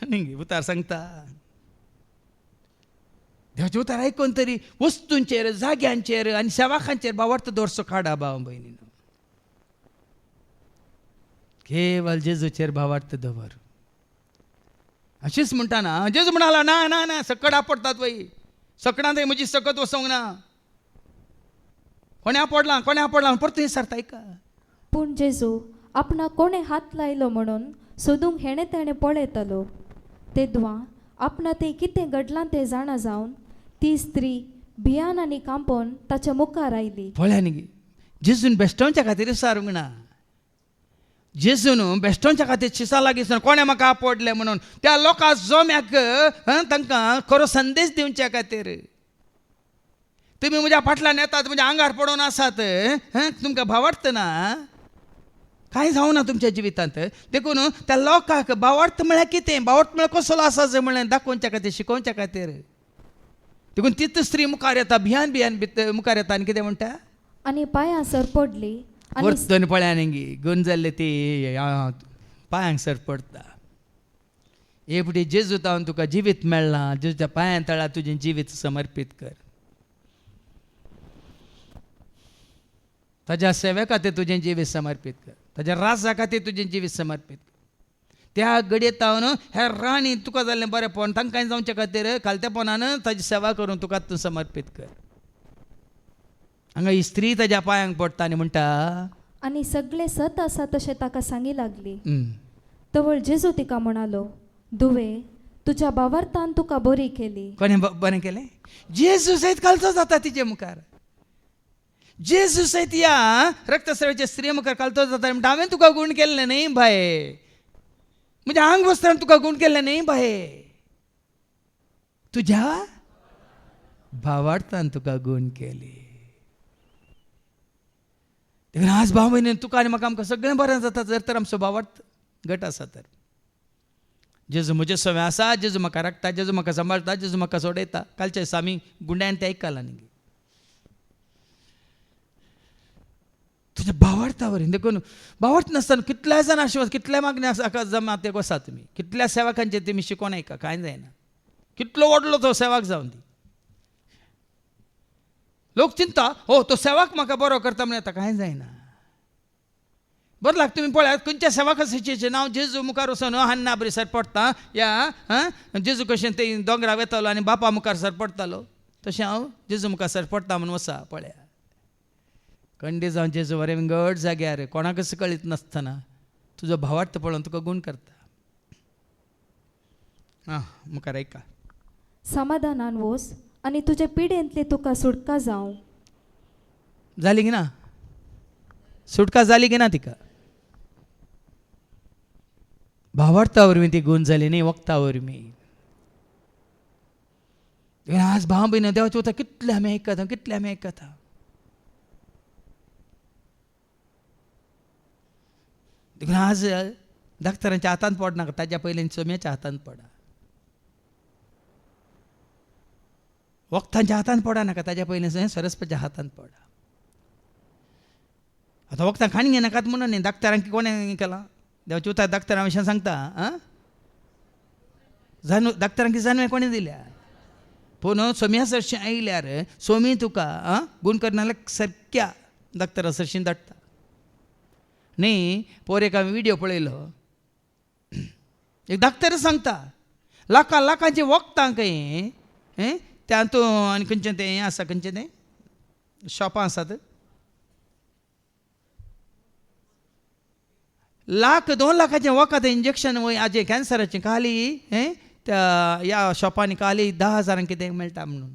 न्ही. उतार सांगता देवाचें उतार आयकून तरी वस्तूंचेर, जाग्यांचेर आनी सेवाकांचेर भावार्थ दवरचो काडा भाव भयणीनो. केवळ जेजूचेर भावार्थ दवर. अशीच म्हणटाना जेजू म्हणाला ना ना ना सकट आपडतात वय, सकडांत म्हजी सकत वसोंक ना, कोणे आपडला परतून विचारता ऐका. पूण जेजू आपणाक कोणे हात लायलो म्हणून सोदूंक हेणे तेणें पळयतलो. तेदवां आपणा ते कितें घडलां तें जाणा जावन ती स्त्री भियान आनी कांपोन ताच्या मुखार आयली. पळया न्ही, जेजून बेश्टोवच्या खातीर विचारूंक ना. जेजून बेश्टोवच्या खातीर शिसा लागीं कोणें म्हाका आपडलें म्हणून त्या लोकां जोम्याक तांकां खरो संदेश दिवच्या खातीर. तुमी म्हज्या फाटल्यान येतात, म्हज्या आंगार पडून आसात, तुमकां भावार्थ ना, कांय जावना तुमच्या जिवितांत. देखून त्या लोकांक भावार्थ म्हळ्यार कितें, भावार्थ म्हळ्यार कसलो आसा जें म्हळें दाखोवच्या खातीर, शिकोवच्या खातीर. देखून तीच स्त्री मुखार येता, भियान भियान मुखार येता आनी कितें म्हणटा, आनी पांयां सर पडली आनी वर्तन पळ्यानी गूण जाल्ले ती पांयांक सर पडटा. एपटी जेजू तावन तुका जिवीत मेळ्ळां, जेजूच्या पांयां तळा तुजें जिवीत समर्पीत कर. ताज्या सेवे खातीर तुजें जिवीत समर्पीत कर, ताज्या राजा खातीर तुजें जिवीत समर्पीत कर. त्या घडये तावन हे राणी तुका जाल्लें बरेंपण तांकां जावचे खातीर खालतेपणान ताजी सेवा करून तुका तूं समर्पीत कर. हांगा ही स्त्री ताज्या पांयांक पडटा आनी म्हणटा, आनी सगळे सत आसा तशें ताका सांगी लागली. तवळ जेजू तिका म्हणालो, दुवे तुज्या भावार्थान तुका बरी केली. कोणें बरें केलें? जेजू सयत घालचो जाता तिचे मुखार. जेजू सयत या रक्तस्रावाच्या स्त्री मुखार घालचो जाता. म्हणटा हांवें तुका गूण केल्लें न्ही भाये, म्हज्या आंग वस्त्रान तुका गूण केल्लें न्ही भाये, तुज्या भावार्थान तुका गूण केली. देखून आज भाव भयणी तुका आनी म्हाका आमकां सगळें बरें जाता जर तर आमचो भावार्थ घट आसा तर. जेजू म्हजे सवय आसा, जेजू म्हाका राखता, जेजू म्हाका सांबाळटा, जेजू म्हाका सोडयता. कालच्या दिसा आमी गुंड्यान तें आयकलां न्ही. तुज्या भावार्था वरवीं देखून भावार्थ नासतना कितल्या जाण आशिर्वाद, कितल्या मागणी आसा जमा ते वसा तुमी, कितल्या सेवकांचे तुमी शिकोवन आयका, कांय जायना. कितलो व्हडलो तो सेवाक जावन दी. लोक चिंता हो तो सेवाक म्हाका बरो करता म्हण येता, कांय जायना. बरं लाग तुमी पळयात खंयच्या सेवाकाचे नांव जेजू मुखार वचून हन्ना बरी सर पडटा, या जेजू कशें ते दोंगरा वेतालो आनी बापा मुखार सर पडटालो तशें हांव जेजू मुखार सर पडटा म्हणून वसा. पळया खंडी जावन जेजू बरें विंगड जाग्यार कोणाकच कळीत नासतना तुजो भावार्थ पळोवन तुका गूण करता. मुखार ऐका. समाधानान वच आनी तुजे पिडेंतली तुका सुटका जावं. जाली की ना सुटका जाली की ना तिका भावार्था वरवीं ती गुण जाली न्ही वखता वरवीं आज भाव भयण देवाचें उतर कितलें आमी आयकता देखून आज दाक्तरांच्या हातांत पडनाका ताज्या पयलीं सोम्याच्या हातांत पडा वखदांच्या हातांत पडनाका ताज्या पयलीं सरस्वतीच्या हातांत पडा आतां वखदां खाणी घेनाकात म्हणून न्ही दाक्तरांक कोणें केलां देवाच्या उतर दाक्तरां विशयी सांगता दाक्तरांक जानवें कोणें दिल्या पूण सोम्या सरशी आयल्यार सोमी तुका गुण करनाल्याक सारक्या दाक्तरा सरशीं धाडटा न्ही पोर एक हांवें विडियो पळयलो एक दाक्तर सांगता लाखांचे वखदांक त्या तूं आनी खंयचें तें हें आसा खंयचें तें शॉपां आसात 1,00,000 2 लाखाचें वखद इंजेक्शन वय हाजें कॅन्सराचें खाली त्या ह्या शॉपांनी खाली 10,000 कितें मेळटा म्हणून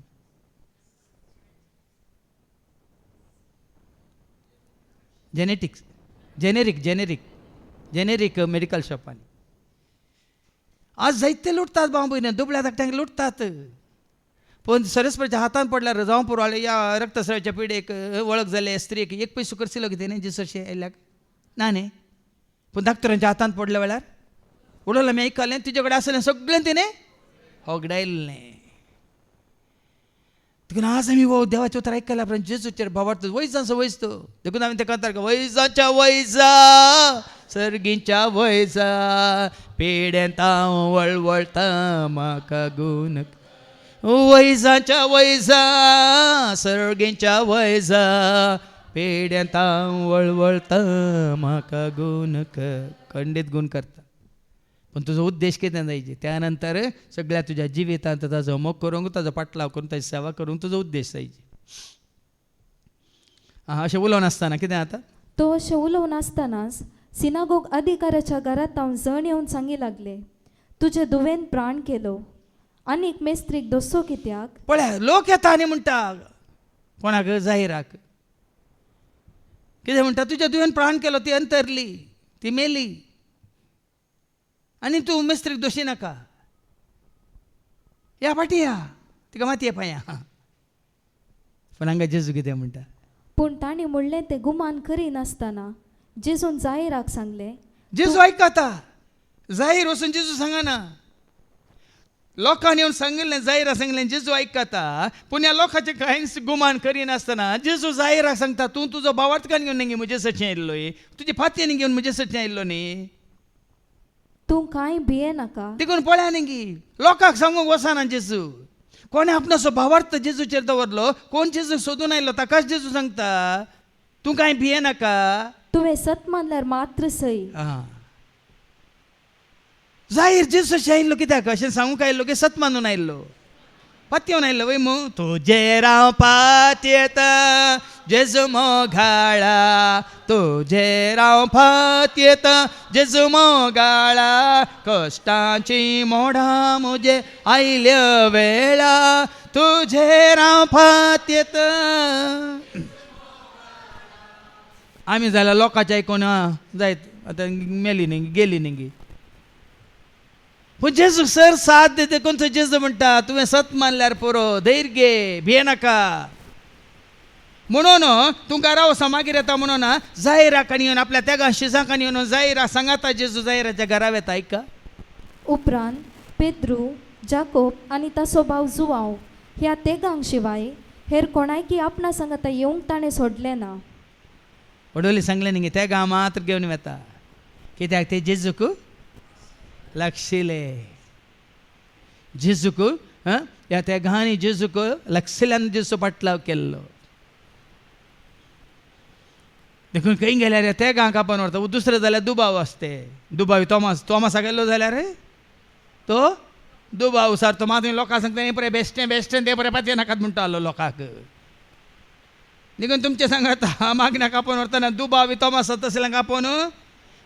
जेनेरीक मेडिकल शॉपांनी आज जायते लुटतात भाव भयण दुबळ्या धाकट्यांक लुटतात पूण सरस्वतीच्या हातांत पडल्यार जावं पुरवाळे या रक्तस्रावाच्या पिडेक वळख जाले स्त्रीक एक पयसो करशिल्लो कितें न्ही जेसुशें आयल्याक ना न्ही पूण दाक्तरांच्या हातांत पडल्या वेळार उडोवलें आमी आयकलें तुजे कडेन आसलें सगळें तिणें होगडायल्लें देखून आज आमी वो देवाचें उतर आयकल्या उपरांत जेजूचेर भावार्थ वयजाचो वयज तो देखून आमी तेका म्हणटात वयजाच्या वयजा सर्गीच्या वयजा पेड्यांत वळवळता म्हाका गुण वयजाच्या वयजा सर्गीच्या वयजा पेड्यांत वळवळता म्हाका गुण खंडीत गुण करता पण तुजो उद्देश कितें जायचे त्या नंतर सगळ्या तुज्या जिवितांत ताजो मोग करूंक ताजो पाटलाव करून ताजी सेवा करूंक तुजो उद्देश जायचे अशें उलोवन आसतना कितें जाता तो अशें उलोवन आसतनाच सिनागोग अधिकाऱ्याच्या घरांत हांव जण येवन सांगी लागले तुजे दुवेन प्राण केलो आनीक मेस्त्रीक दोसो कित्याक पळय लोक येता आनी म्हणटा कोणाक जाहिराक कितें म्हणटा तुज्या तुवें प्राण केलो ती अंतरली ती मेली आनी तूं मेस्त्रीक दोशी नाका या फाटी या तिका मातये पांया पूण हांगा जेजू कितें म्हणटा पूण ताणें म्हणलें तें गुमान करिनासतना जेजून जायराक सांगलें जेजू आयकता जाहीर वचून जेजू सांगना लोकांनी येवन सांगिल्लें जाहिराक सांगलें जेजू आयकता पूण ह्या लोकांचें कांय गुमान करिनासतना जेजू जाहिराक सांगता तूं तुजो भावार्थकान घेवन न्ही म्हजे सचें आयिल्लो तुजे फातयेन घेवन म्हजे सचें आयिल्लो न्ही तूं कांय भियेनाका देखून पळया न्ही लोकांक सांगूंक वचना जेजू कोणें आपणाचो भावार्थ जेजूचेर दवरलो कोण जेजू सोदून आयलो ताकाच जेजू सांगता तूं कांय भियेनाका तुवें सत मानल्यार मात्र सई जाहीर जेजू आयिल्लो कित्याक अशें सांगूंक आयिल्लो की सत मानून आयिल्लो पातयेवन आयिल्लो वय मू तुजे राव पातयेत जेजू मोगाळा तुजे राव पातयेत जेजू मोगाळा कश्टांची मोडा म्हजे आयल्या वेळा तुजे राव पातयेत आमी जाल्यार लोकांचे आयकून जायत आतां मेली न्ही गेली न्ही पूण जेजू सर साथ दे देखून तो जेजू म्हणटा तुवें सत मानल्यार पुरो धैर्य घे भियेनाका म्हणून तूं घरा वसा मागीर येता म्हणून जाहिराक आनी येवन आपल्या तेगा शिजाक आनी येवन जाहिरा सांगाता जेजू जाहिराच्या घरा येता आयका उपरांत पेद्रू जाकोब आनी ताचो भाव जुवांव ह्या तेगांक शिवाय हेर कोणायकी आपणा सांगाता येवंक ताणें सोडलें ना वडोली सांगलें न्ही तेगा मात्र घेवन वता कित्याक ते जेजूक लागशिले जेजूक ह्या तेगांनी जेजूक लागशिल्ल्यान जेजू पाटलाव केल्लो देखून खंय गेल्यार ह्या तेगांक आपण व्हरता दुसरें जाल्यार दुबाव आसते दुबावी तोमासा गेल्लो जाल्यार तो दुबाव सारतो मातूय लोकांक सांगता हे पळय बेश्टें ते बरें पातये नाकात म्हणटालो लोकांक देखून तुमचे सांगता मागण्याक आपण व्हरतना दुबावी तोमासा तसल्यांक आपण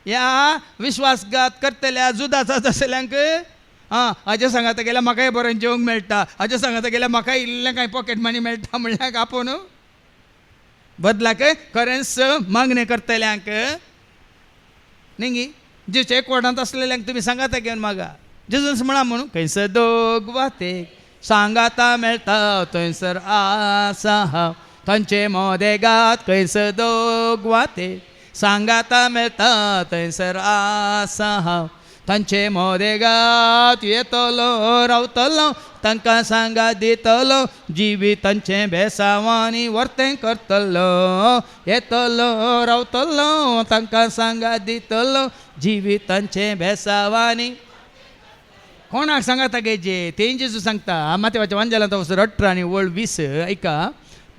ह्या विश्वासघात करतल्या जुदाचा तसल्यांक हाजे सांगाता गेल्यार म्हाकाय बरें जेवंक मेळटा हाजे सांगाता गेल्यार म्हाकाय इल्लें कांय पॉकेट मनी मेळटा म्हणल्यार आपूण बदलाक खरेंच मागणे करतल्यांक निंगी जेचे एकवटांत असलेल्यांक तुम्ही सांगाता घेवन मागा. जेजूस म्हणा म्हणून खंयसर दोग वा ते सांगाता मेळटा थंयसर आसा हांव. तांचे मोदेगात खंयसर दोग वा ते सांगाता मेळटा थंयसर आसा हांव. तांचे मोदेगात येतलो रावतलो तांकां सांगा दितलो जिवी तांचे बेसांवांनी वर्तें करतलो. येतलो रावतलो तांकां सांगा दितलो जिवी तांचे बेसांवांनी. कोणाक सांगाता घेजे तें जेजू सांगता. माथेवाच्या वांजेलांत वचून 18 आनी वळ 20 ऐका.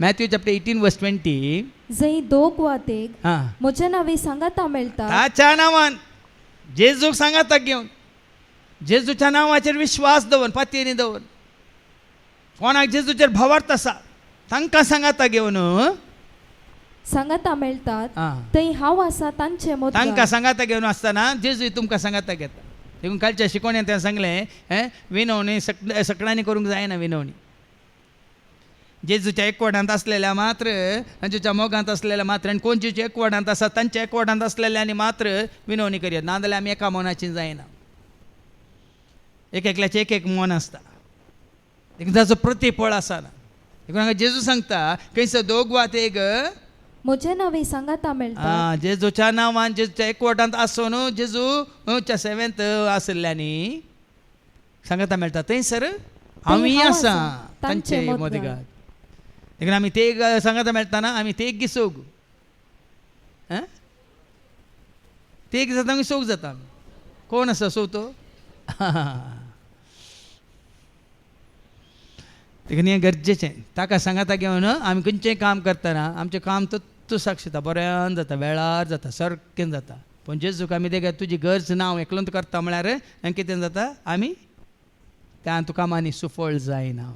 मॅथ्यू चॅप्टर 18 वर्स 20. जंय दोग वा तेग हां म्हज्या नांवे सांगाता मेळटा ताच्या नांवान जेजूक सांगाता घेवन जेजूच्या नांवाचेर विश्वास दवर पातयेनी दवर. कोणाक जेजूचेर भावार्थ आसा तांकां सांगाता घेवन सांगाता मेळटात हां थंय हांव आसा तांचे तांकां मोदगांत. सांगाता घेवन आसतना जेजूय तुमकां सांगाता घेता. देखून कालच्या शिकोवण्यान तें सांगलें विनवणी सगळ्यांनी करूंक जायना. विनवणी जेजूच्या एकवटांत असलेल्या मात्र जेजूच्या मोगांत असलेल्या मात्र आनी कोण जेजूच्या एकवटांत आसा तांच्या एकवटांत असलेल्यांनी मात्र विनवणी करया. नाजाल्यार आमी एका मनाची जायना. एक एकल्याचें एक एक मन आसता. देखून ताचो प्रतिफळ आसना. देखून हांगा जेजू सांगता खंयसर दोग वा तेग म्हज्या नांवे सांगाता मेळटा जेजूच्या नांवान जेजूच्या एकवटांत आसून जेजूच्या सेवेंत आशिल्ल्यांनी सांगाता मेळटा थंयसर आमी हांव आसा आसा, तांचे तांचे मोदगांत. देखून आमी तेग सांगाता मेळटाना आमी तेग गिसोग तेग जाता आमी सोग जाता. कोण आसा सोवतो. देखून हें गरजेचें. ताका सांगाता घेवन आमी खंयचेंय काम करतना आमचें काम तूं साक्षीता बऱ्यान जाता वेळार जाता सारकें जाता. पूण जेजूक आमी तेका तुजी गरज ना हांव एकलोंत करता म्हळ्यार कितें जाता आमी त्या तुका कामांनी सुफळ जायना.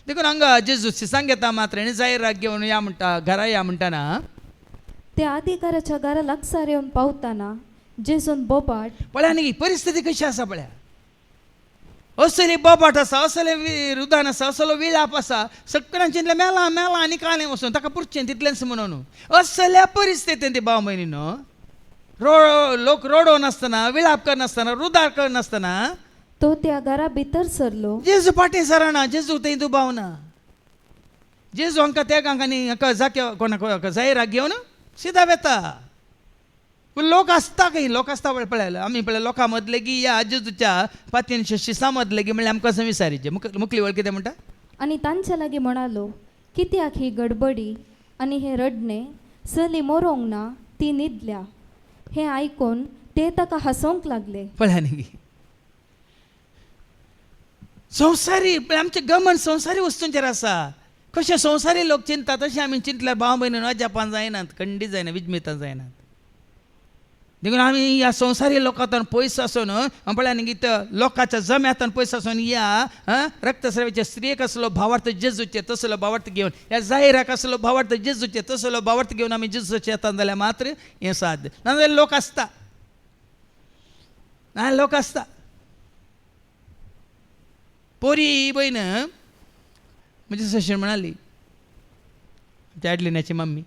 देखून हांगा जेजू सिसांग घेता मात्र आनी जायराक घेवन या म्हणटा घरा या म्हणटाना ते अधिकाराच्या घरा लागसार येवन पावतना जेजून बोबाट पळया न्ही परिस्थिती कशी आसा पळया. असले बोबाट आसा असले रुदान आसा असलो विळाप आसा सगळ्यांनी चिंतलें मेला मेला आनी कालें वचून ताका पुरचें तितलेंच म्हणून. असल्या परिस्थितीन ती भाव भयणीनो लोक रोडो नासतना विळाप करनासतना रुदार करनासतना तो त्या घरा भितर सरलो. जेजू पाटी सराना जेजू थंय दुबावना. जेजू हांकां त्या हांकांनी हाका जाके कोणाक जायराक घेवन सिधा वेता. पूण लोक आसता खंय लोक आसता पळयला आमी पळय लोकां मदले की या जेजूच्या पातयेन शिसा मदले की म्हणल्यार आमकां कसं विचारीचें. मुखली वळ कितें म्हणटा आनी तांचे लागीं म्हणालो कित्याक ही गडबडी आनी हे रडणे. चली मरोंक ना ती न्हिदल्या. हें आयकून ते ताका हांसोवंक लागले. पळया न्ही संवसारी आमचें गमन संवसारी वस्तूंचेर आसा. कशे संवसारी लोक चिंतता तशें आमी चिंतल्यार भाव भयणीन अजापान जायनात खंडी जायना विजमितां जायनात. देखून आमी ह्या संवसारी लोकांतल्यान पयस आसून पळया न्ही लोकांच्या जम्यांतल्यान पयस आसून ह्या रक्तस्रावाच्या स्त्रियेक असलो भावार्थ जेजूचे तसलो भावार्थ घेवन ह्या जायराक असलो भावार्थ जेजूचे तसलो भावार्थ घेवन आमी जेजूचे येतात जाल्यार मात्र हें साध्य. नाजाल्यार लोक आसता नाजाल्यार लोक आसता. पोरी भयण म्हणजे सशीण म्हणाली त्या एडलिनाची मम्मी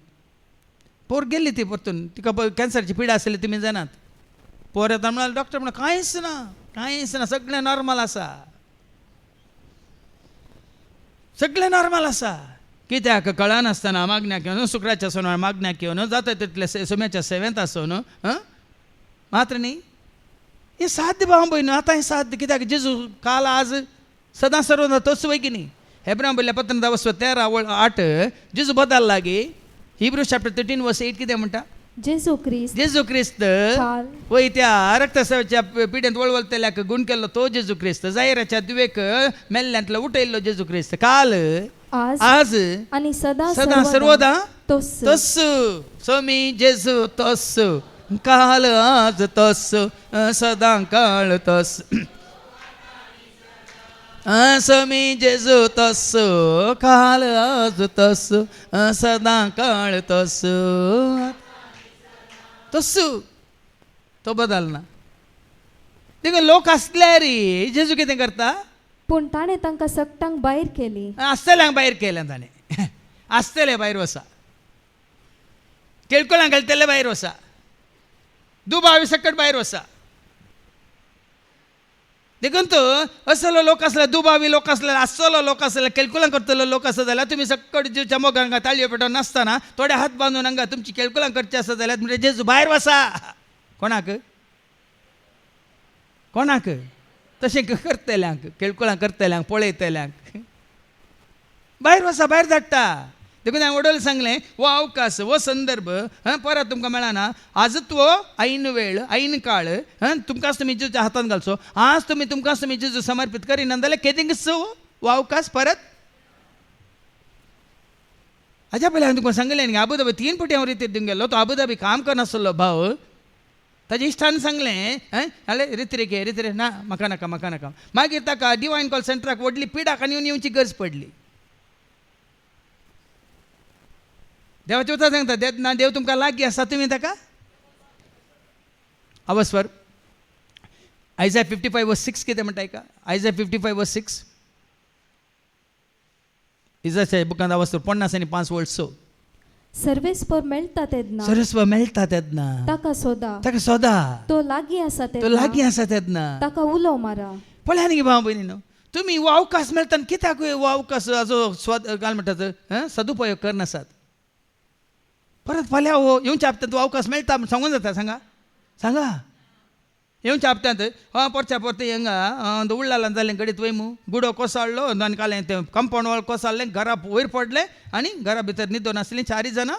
पोर गेल्ली ती परतून तिका कॅन्सरची पिडा आसली तुमी जाणात. पोर येता म्हणाल डॉक्टर म्हणून कांयच ना सगळें नॉर्मल आसा सगळें नॉर्मल आसा. कित्याक कळनासतना मागण्याक येवन शुक्राच्या सोनवार मागण्याक येवन जाता तितले सोम्याच्या सेवेंत आसून मात्र न्ही हें साध्य भाव भयण. आतां हें साध्य कित्याक जेजू काल आज सदां सर्व तोच वय की न्ही. हेब्रां बरयल्या पत्रांत 13:8 जेजू बदलला गे. हिब्रू चॅप्टर 13 वर्स 8 कितें म्हणटा जेजू क्रिस्त काल वय त्या रक्तस्रावाच्या पिड्यांत वळवळतेल्याक गुण केल्लो तो जेजू क्रिस्त. जायराच्या दुवेक मेल्ल्यांतलो उठयल्लो जेजू क्रिस्त काल आज आनी सदां सर्वदा तोच. सोमी जेजू तोस काल आज तोस सदां काळ तोस. सोमी जेजू तोस काल आज तोस सदां काळ तोस तोस तो बदलना. देखून लोक आसल्यार जेजू कितें करता पूण ताणें तांकां सकटांक भायर केली. आसतल्यांक भायर केलें ताणें आसतले भायर वसा. केळकुळांक घालतले भायर वसा, दुबावी सकट भायर वसा. देखून असलो लोक असला, दुबावी लोक असलेला, आसलो लोक असलेला, केळकुलां करतलो लोक असो जाल्यार तुमी सकट जीवच्या मोगांका ताळयो पेटोवन नासतना थोडे हात बांदून हांगा तुमची केळकुलां करची आसत जाल्यार म्हणजे जेजू भायर वसा. कोणाक कोणाक तशें करतल्यांक, केळकुलां करतल्यांक, पळयतल्यांक भायर वसा, भायर धाडटा. देखून हांवें वडोल सांगलें वो अवकाश, वो संदर्भ परत तुमकां मेळना. आजच वो ऐन वेळ, ऐन काळ तुमकांच तुमी जेजूच्या हातान घालचो. आज तुमी तुमकांच तुमी जेजू समर्पित करिना जाल्यार केदींच वो अवकाश परत. हाज्या पयलीं हांवें तुमकां सांगलें न्ही, अबुधाबी 3 फावटी हांव रितीर दिवंक गेलो. तो अबुधाबी काम करनासलो भाव, ताज्या इश्टान सांगलें जाल्यार रितीरे ना, म्हाका नाका, म्हाका नाका. मागीर ताका डिवायन कॉल सेंटराक व्हडली पिडाक आनी येवची गरज पडली. देवाच्या उतर सांगता ना, देव तुमकां लागीं आसा, तुमी ताका अवस्वर. आयझाया 55:6 कितें म्हणटा का? आयझाया 55:6 इजाच्या बुकांत अवस्वर 50 आनी 5 वर्स. सर्वेस्पर मेळटा तेदना सरस्व मेळटा तेदना ताका सोदा, ताका सोदा. तो लागीं आसा तो तेदना लागीं आसा तेदना ताका उलो मारा. पळया न्ही भाव भयणीनो, तुमी हो अवकाश मेळटा कित्याक हो अवकाशाचो काय म्हणटात सदुपयोग करनासात. परत फाल्यां हो येवच्या हप्त्यांत अवकाश मेळटा सांगून जाता. सांगा येवच्या हप्त्यांत परच्या परते हिंगा उडलां जालें गडीत वयमू, गुडो कोसळ्ळो आनी कालें तें कंपाऊंड वॉल कोसळ्ळें, घरा वयर पडलें आनी घरा भितर न्हिदोन आसलीं 4 जाणां.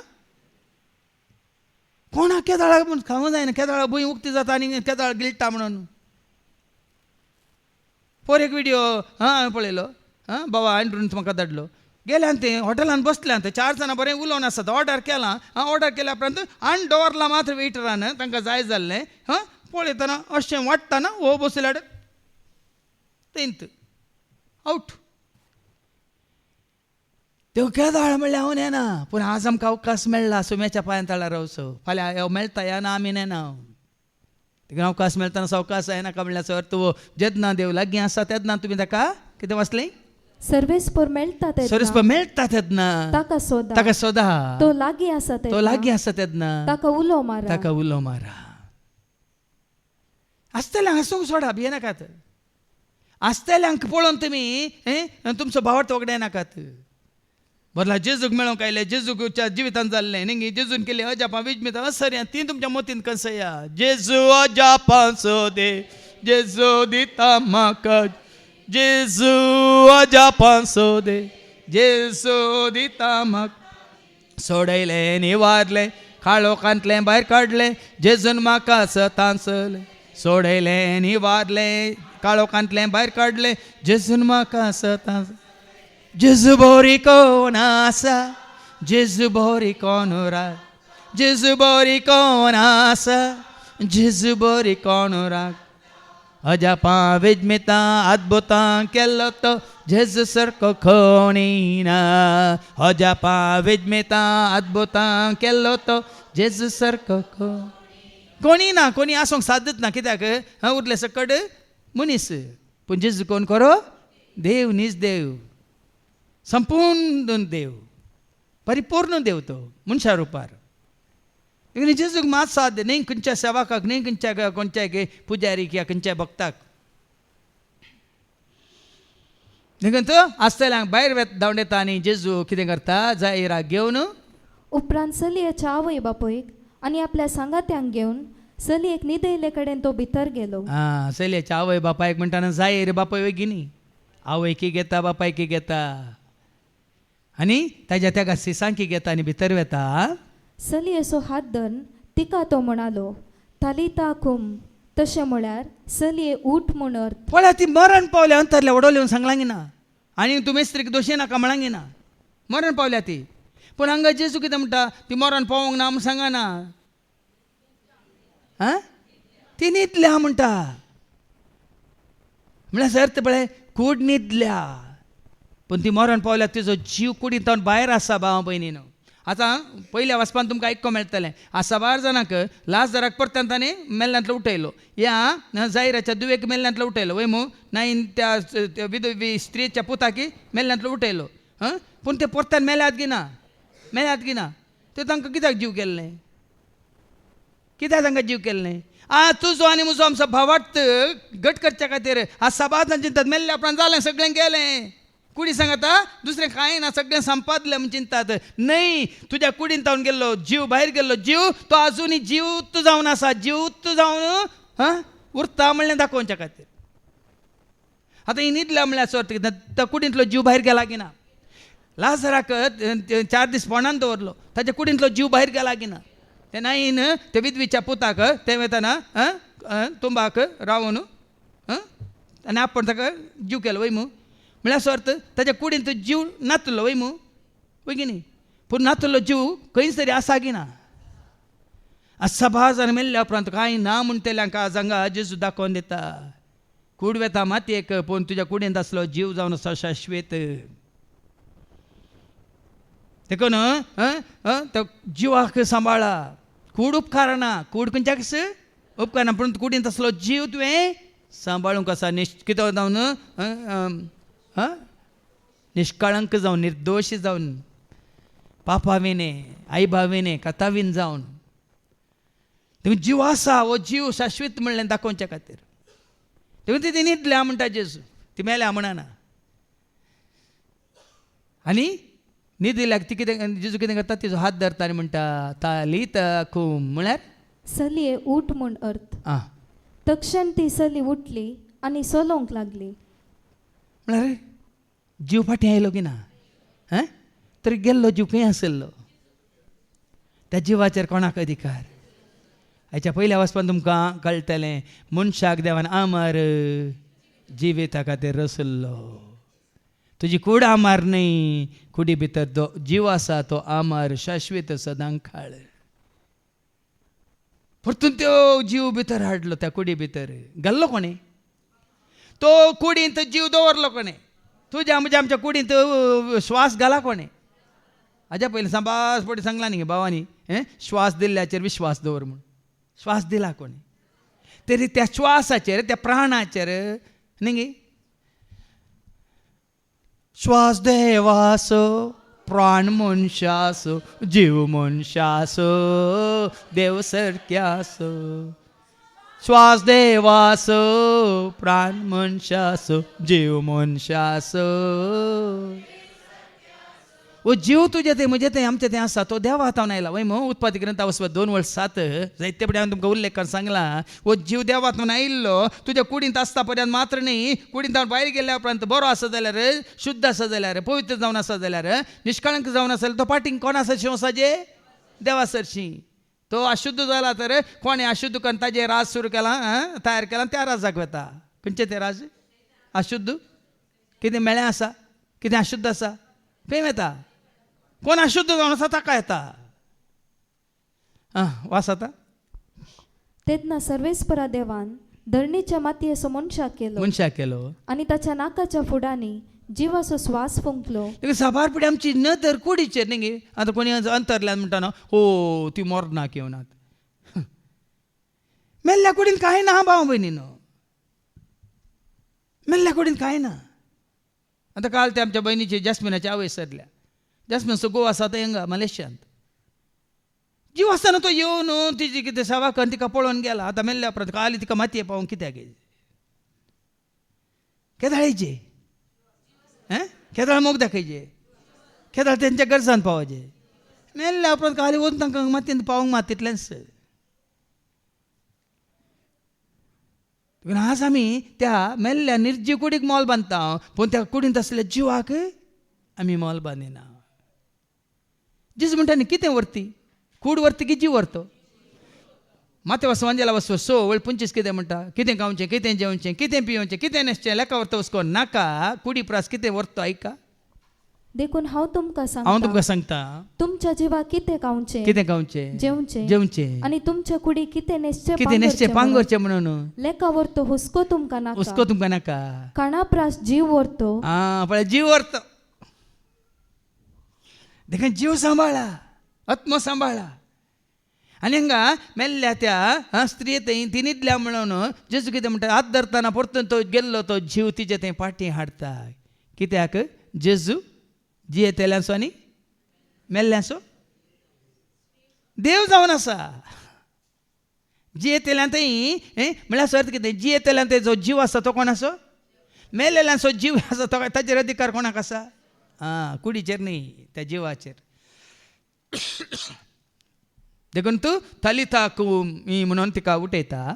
कोणाक केदाळा म्हूण खावूं जायना, केदाळा भूंय उक्ती जाता आनी केदाळ गिळटा म्हणून. पोर एक व्हिडिओ हांवें पळयलो, बाबा हांवें म्हाका धाडलो. गेल्यान ते हॉटेलान बसल्यान ते 4 जाणां बरें उलोवन आसात. ऑर्डर केलां, ऑर्डर केल्या उपरांत आनी डोरला मात्र वेटरान तांकां जाय जाल्लें पळयतना अशें वाडटाना हो बसल्याड तेंत आवट. त्यो केदाळ म्हणल्यार हांव नेना, पूण आज आमकां अवकाश मेळ्ळा सुम्याच्या पांयां तळार रावचो. फाल्यां मेळटा येना आमी नेना. देखून अवकाश मेळटना अवकाश जायनाका म्हणल्यार अर्थ वो जेन्ना देव लागीं आसा तेन्ना तुमी ताका कितें वाचलें? सर्वेस्पर मेळटा सरस्व तेदना मेळटा तेन्ना ताका सोदा, ताका सोदा. तो लागीं आसा तो तेदना लागीं आसा तेन्ना ताका उलो मारा. ताका उलो मारा. आसतल्यांक हांसूंक सोडा, भिये नाकात. आसतल्यांक पळोवन तुमी तुमचो भावार्थ वगडाय नाकात. बरला जेजूक मेळोंक आयले, जेजूच्या जिवितांत जाल्लें न्ही, जेजून केली अजापां विजमितां असर ती तुमच्या मोतीन कसया. जेजू अजापां सोदे, जेजू दिता म्हाका, जेजू अजापां सोदे, जेजू दिता म्हाका. सोडयलें निवारलें, काळोखांतलें भायर काडलें, जेजून म्हाका सतांसलें. सोडयलें निवारलें, काळोखांतलें भायर काडलें, जेजून म्हाका सतांसलें. जेजू बरी कोण आसा, जेजू बरी कोण राग, जेजू बरी कोण आसा, जेजू बरी कोण राग. अजापां विजमितां अद्भुतां केल्लो तो जेजू सारको कोणी ना. अजापां विजमितां अद्भुतां केल्लो तो जेजू सारको कोणी ना. कोणी आसूंक सादच ना. कित्याक उरले सकट मनीस, पूण जेजू कोण करो? देव, नीज देव, संपूर्ण देव, परिपूर्ण देव तो मनशा रुपार. जेजूक मात साद न्ही खंयच्या सेवाकाक, न्ही खंयच्या पुजारी किंवा खंयच्या भक्ताक. देखून तो आसतल्यांक भायर धांवून येता आनी जेजू कितें करता? जायराक घेवन उपरांत चलयेच्या आवय बापूयक आनी आपल्या सांगात्यांक घेवन चलयेक न्हिदयले कडेन तो भितर गेलो. चलयेच्या आवय बापायक म्हणटाना जायेर बापाय वेगिनी आवयकी घेता, बापायकी घेता आनी ताज्या त्या सिसांकी घेता आनी भितर वेता. चलयेचो हात धरून तिका तो म्हणालो, तालिता कुम, तशें म्हळ्यार चलये उठ म्हूण अर्थ. पळय ती मरण पावल्या अंतरल्या वडोल येवन सांगलांगी ना आनी तूं मेस्त्रीक दोशी नाका म्हणांगी ना. मरण पावल्या ती, पूण हांगा जेजू कितें म्हणटा? ती मरण पावोंक ना म्हूण सांगना. ती न्हिदल्या म्हणटा. म्हळ्यार अर्थ पळय, कूड न्हिदल्या, पूण ती मरण पावल्या तिजो जीव कुडींत भायर आसा. भाव भयणीनो, आतां पयल्या वचपान तुमकां आयको मेळटलें. 12 जाणांक लाजराक परत्यान ताणें मेल्ल्यांतलो उठयलो, ह्या जायराच्या दुवेक मेल्ल्यांतलो उठयलो, वय मू नायन त्या स्त्रीच्या पुताकी मेल्ल्यांतलो उठयलो. पूण ते परत्यान मेल्यात गिना. ते तांकां कित्याक जीव केल्लें कित्याक तांकां जीव केल्लें तुजो आनी म्हजो आमचो भावार्थ घट करच्या खातीर सबादान चिंतात मेल्ल्या उपरांत जालें सगळें गेलें कुडी सांगता दुसरें कांय ना सगळें संपादलें म्हूण चिंतात न्हय तुज्या कुडीन तावन गेल्लो जीव भायर गेल्लो जीव तो आजुनी जीवत जावन आसा जीवत जावन उरता म्हणलें दाखोवच्या खातीर आतां ही न्हिदल्या म्हणल्यार अर्थ कितें त्या कुडींतलो जीव भायर गेला की ना लाजराक 4 दीस पोंदान दवरलो ताच्या कुडींतलो जीव भायर गेला की ना ते नाईन ते विधवीच्या पुताक ते वयताना तुंबाक रावून आनी आपण ताका जीव केलो वय म्हळ्यार अर्थ ताच्या कुडींत जीव नातलो वय वय की न्ही पूण नातलो जीव खंयच तरी आसा की ना सभाज आनी मेल्ल्या उपरांत कांय ना म्हूण तेल्यांक जांगा जेजू दाखोवन दिता कूड वेता मातयेक पूण तुज्या कुडींत आसलो जीव जावन आसा शाश्वेत देखून तो जिवाक सांबाळा कूड उपकार ना कूड खंयच्याक उपकार ना पूण कुडींत आसलो जीव तुवें सांबाळूंक आसा कितें जावन निश्कळंक जावन निर्दोश जावन पापाविने आई भाविने कथावीन जावन तुमी जीव आसा हो जीव शाश्वत म्हणलें दाखोवच्या खातीर तुमी ती न्हिदल्या म्हणटा जेजू ती मेल्या म्हणना आनी न्हिदिल्ल्याक ती कितें जेजू कितें करता तिजो हात धरता आनी म्हणटा तालिता कूम म्हळ्यार चलये उठ म्हूण अर्थ तक्षण ती चली उठली आनी चलोवंक लागली म्हळ्यार जीव फाटीं आयलो की ना तरी गेल्लो जीव खंय आसलो त्या जिवाचेर कोणाक अधिकार हाच्या पयल्या वचपान तुमकां कळटलें मनशाक देवान अमर जिविता खातीर रचल्लो तुजी कूड अमर न्हय कुडी भितर जो जीव आसा तो अमर शाश्वत सदांखाळ परतून तो जीव भितर हाडलो त्या कुडी भितर घाल्लो कोणें तो कुडींत जीव दवरलो कोणें तुज्या म्हणजे आमच्या कुडींत श्वास घाला कोणें हाज्या पयलीं सांबास पटी सांगला न्ही भावानी श्वास दिल्ल्याचेर विश्वास दवर म्हूण श्वास दिला कोणी तरी त्या श्वासाचेर त्या प्राणाचेर न्ही श्वास देवासो प्राण मनशासो जीव मनशासो देव सारक्यासो श्वास देवासो प्राण मनशासो जीव मनशासो वो जीव तुजे ते म्हणजे ते आमचे ते आसा तो देवा हातावन आयला वय उत्पादी ग्रंथा वचपात 2:7 जायते पडे हांवें तुमकां उल्लेख करून सांगला वो जीव देवा हातावन आयिल्लो तुज्या कुडींत आसता पर्यंत मात्र न्ही कुडींत भायर गेल्या उपरांत बरो आसा जाल्यार शुद्ध आसा जाल्यार पवित्र जावन आसा जाल्यार निश्कळंक जावन आसा तो पाटींग कोण आसा शिवसाचे देवा सरशी तो अशुद्ध जाला तर कोणें अशुद्ध करून ताजे राज सुरू केला तयार केला त्या राजाक वता खंयचे ते राज अशुद्ध कितें मेळ्ळें आसा कितें अशुद्ध आसा खंय वता कोण अशुद्ध जावन आसा ताका येता वास आता तेन्ना सर्वेस्परा देवान धरणीच्या मातयेचो मनशाक केलो आनी ताच्या नाकाच्या फुडांनी जिवाचो श्वास फुंकलो साबार पुढे आमची न तर कुडीचेर न्ही आतां कोणी अंतरल्यान म्हणटा न्हू हो ती मरनाक येवनात मेल्ल्या कुडीन कांय ना भाव भयणीनो मेल्ल्या कुडीन कांय ना आतां काल ते आमच्या बहिणीचे जॅस्मिनाची आवय सरल्या जॅस्मिन गोवा आसा तो हिंगा मलेशियांत जीव आसतना तो येवन तिची कितें सेवा करून तिका पळोवन गेला आतां मेल्ल्या उपरांत काली तिका मातये पावूंक कित्याक केदाळेचे केदाळ मोग दाखयचे केदाळ तेंच्या गरजान पावचे मेल्ल्या उपरांत काली वचून तांकां मातयेन पावूंक मात तितलेंच आज आमी त्या मेल्ल्या निर्जीव कुडीक मोल बांदता पूण त्या कुडींत आसलेल्या जिवाक आमी मोल बांदिना जीस म्हणटा न्ही कितें व्हरती कूड व्हरता की जीव व्हरतो माते वचो अंजेला वचो 25 कितें म्हणटा कितें खावचें कितें जेवचें कितें पिवचें कितें न्हेसचें लेका व्हरता वचको नाका कुडी प्रास कितें व्हरतो आयका देखून हांव तुमकां सांगता तुमच्या जिवाक कितें खावचें कितें खावचें जेवचें आनी तुमच्या कुडी कितें न्हेसचें पांगरचें म्हणून लेका व्हरतो हुस्को तुमकां नाका काणा प्रास जीव व्हरतो पळय जीव व्हरतो देखून जीव सांबाळा आत्म सांबाळा आनी हांगा मेल्ल्या त्या स्त्रिये ती न्हिदल्या म्हणून जेजू कितें म्हणटा हात धरतना परतून तो गेल्लो तो जीव तिचे थंय फाटीं हाडटा कित्याक जेजू जियेतेल्यांचो आनी मेल्ल्यांचो देव जावन आसा. जियेतल्यांत म्हळ्यार अर्थ कितें, जियेतल्यांत जो जीव आसा तो कोण आसा, मेलेल्यांचो जीव आसा तो ताचेर अधिकार कोणाक आसा, कुडीचेर न्ही, त्या जिवाचेर. देखून तूं थलिता कुमी म्हणून तिका उठयता.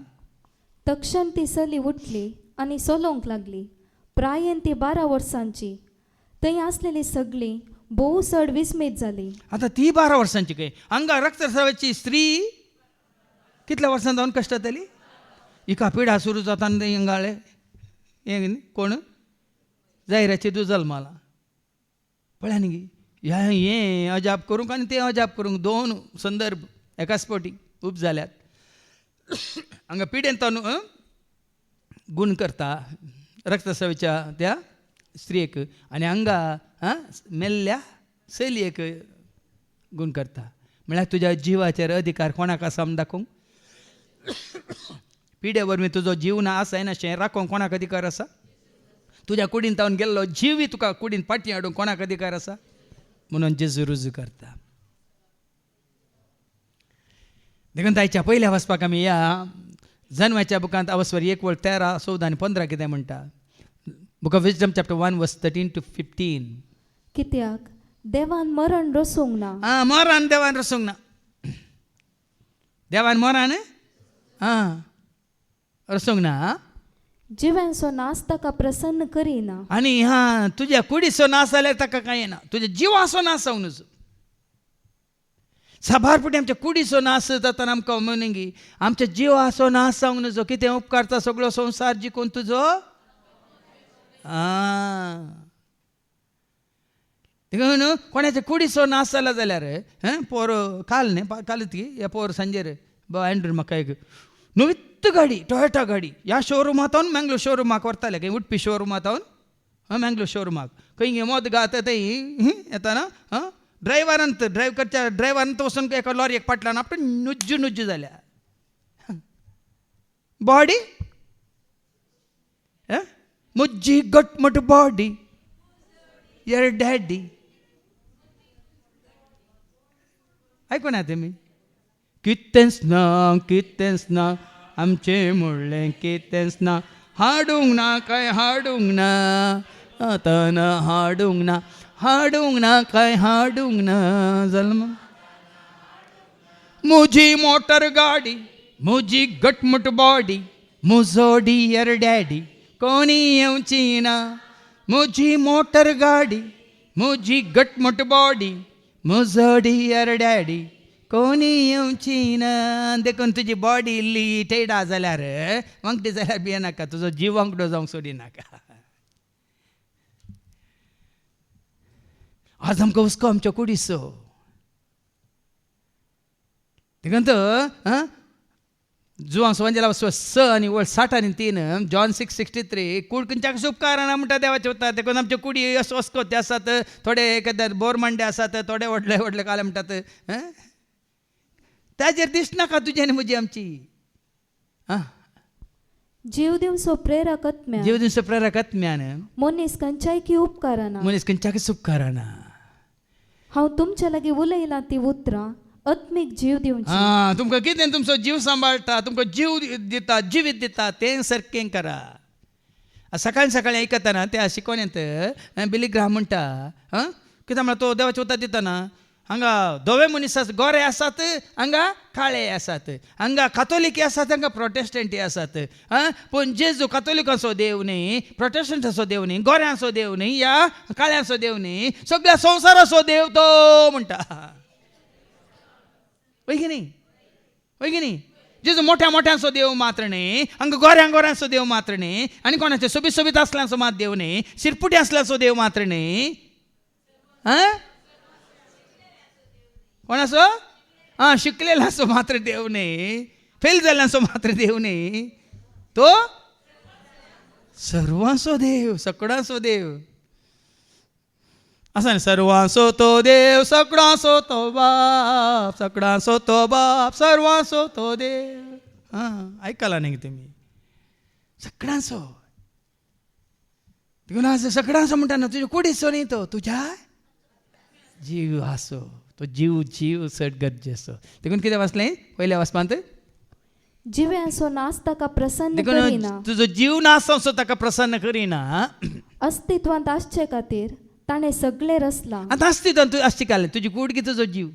तक्षण ती चली उठली आनी सोलोंक लागली. प्रायेन ती 12 वर्सांची. थंय आसलेली सगळीं भोव चड विस्मीत जाली. आतां ती 12 वर्सांची खंय, हांगा रक्तस्रावाची स्त्री कितल्या वर्सां जावन कश्ट जातली. हिका पिडा सुरू जाता हिंगाळे हें कोण जायराची तूं जल्माला पळय न्ही. हें अजाप करूंक आनी तें अजाप करूंक 2 संदर्भ एकाच फावटी खूब जाल्यात. हांगा पिडेन तो गूण करता रक्तस्रावाच्या त्या स्त्रियेक, आनी हांगा मेल्ल्या चलयेक गूण करता. म्हळ्यार तुज्या जिवाचेर अधिकार कोणाक आसा म्हूण दाखोवंक. पिडे वरवीं तुजो जीव ना आसाय नाशें राखोवंक कोणाक अधिकार आसा. तुज्या कुडीन तावन गेल्लो जीवय तुका कुडीन पाटी हाडूंक कोणाक अधिकार आसा. म्हणून जेजू रुजू करता. देखून ताच्या पयल्या वचपाक आमी या जन्माच्या बुकांत अवस्वर 1:13, 14 आनी 15 कितें म्हणटा. बुक ऑफ विजडम चॅप्टर 1 वर्स 13 to 15. कित्याक देवान मरण रचोवंक ना. मोरान देवान रसूंक ना. देवान मोरान रसूंक ना. जिव्यांचो नास ताका प्रसन्न करिना. आनी तुज्या कुडीचो नास जाल्यार ताका कांय येना. तुज्या जिवाचो नास जावं नजो. साबारपटी आमच्या कुडीचो नास जाता आमकां मनिंगी आमच्या जिवाचो नास जावंक नजो. कितें उपकारता सगळो संवसार जिखून तुजो. देखून कोणाच्या कुडीचो नास जाला जाल्यार पोर काल न्ही कालच की ह्या पोर सांजेर एंड्रू म्हाका एक नवीत गाडी टॉयोटा गाडी ह्या शोरुमांत मँगलोर शोरुमाक व्हरताले खंय उडपी शोरुमांत मँगलोर शोरुमाक खंय मोद घात थंय येता ना ड्रायव्हरांत ड्रायव्ह करच्या ड्रायव्हरांत वचून एका लॉरीक पाटल्यान आपणें नुज्जू नुज्जू जाल्या बॉडी मुज्जी गटमट बॉडी यर डॅडी ऐकून तुमी कितेंच ना आमचे म्हणलें कितेंच ना हाडूंक ना काय हाडूंक ना आतां हाडूंक ना काय हाडूंक ना जल्म मुजी मोटर गाडी मुजी गटमट बॉडी मुजो डियर डॅडी कोणी येवची ना मुजी मोटर गाडी मुजी गटमट बॉडी मुजो डियर डॅडी कोणी येवची ना. देखून तुजी बॉडी इल्ली टेडा जाल्यार वांगडी जाल्यार भियेनाका तुजो जीव वांगडो जावंक सोडिनाका. आज आमकां हुस्को आमच्या कुडीचो. देखून जुवांक संवंजेला 6 आनी 60 आनी 3 जॉन 6:63 कूड खंयच्याक उपकाराना म्हणटा देवाचे वता. देखून आमचे कुडी वस्को ते आसात थोडे बोरमांडे आसात थोडे व्हडले व्हडले काले म्हणटात ताजेर दिसनाका तुजी आनी म्हजी आमची. जीव दिवचो प्रेरक आत्म्यान जीव दिवचो प्रेरक आत्म्यान मनीस खंयच्याय की उपकाराना मनीस खंयच्याकच उपकाराना. हांव तुमच्या लागीं उलयलां ती उतरां आत्मीक जीव दिवची. तुमकां कितें तुमचो जीव सांबाळटा तुमकां जीव दिता जिवीत दिता तें सारकें करा. सकाळी सकाळी आयकतना त्या शिकवण्यांत बिली ग्राम म्हणटा कित्याक म्हळ्यार तो देवाचे उतर दितना हांगा धवे मनीस आसात गोरे आसात हांगा काळे आसात हांगा कातोलिकी आसात हांगा प्रोटेस्टंटी आसात पूण जेजू कातोलिकांचो देव न्ही प्रोटेस्टंटाचो देव न्ही गोऱ्यांचो देव न्ही या काळ्यांचो देव न्ही सगळ्या संवसाराचो देव तो म्हणटा. वय की न्ही जेजू मोठ्या मोठ्यांचो देव मात्र न्ही हांगा गोऱ्यांचो देव मात्र न्ही आनी कोणाचे सोबीत सोबीत आसल्यांचो मात देव न्ही शिरपुटी आसल्याचो देव मात्र न्ही कोणाचो शिकलेल्यांचो मात्र देव न्ही फेल जाल्ल्यांचो मात्र देव न्ही तो सर्वांचो देव सगळ्यांचो देव असा सर्वांचो तो देव सगळ्यांचो तो बाप सगळ्यांचो तो बाप सर्वांचो तो देव. आयकला न्ही तुमी सगळ्यांचो. देखून आज सगळ्यांचो म्हणटा ना तुज्या कुडीचो न्ही तो तुज्या जीव आसो तो जीव चड गरजेचो. देखून कितें वाचलें पयल्या वाचपांत, जिव्यांचो नाच ताका प्रसन्न देखून करिना. तुजो जीव नासो ताका प्रसन्न करिना. अस्तित्वांत आसचे खातीर ताणें सगळें रचलां. आतां अस्तित्वान तूं आसची काले तुजी कूड की तुजो जीव?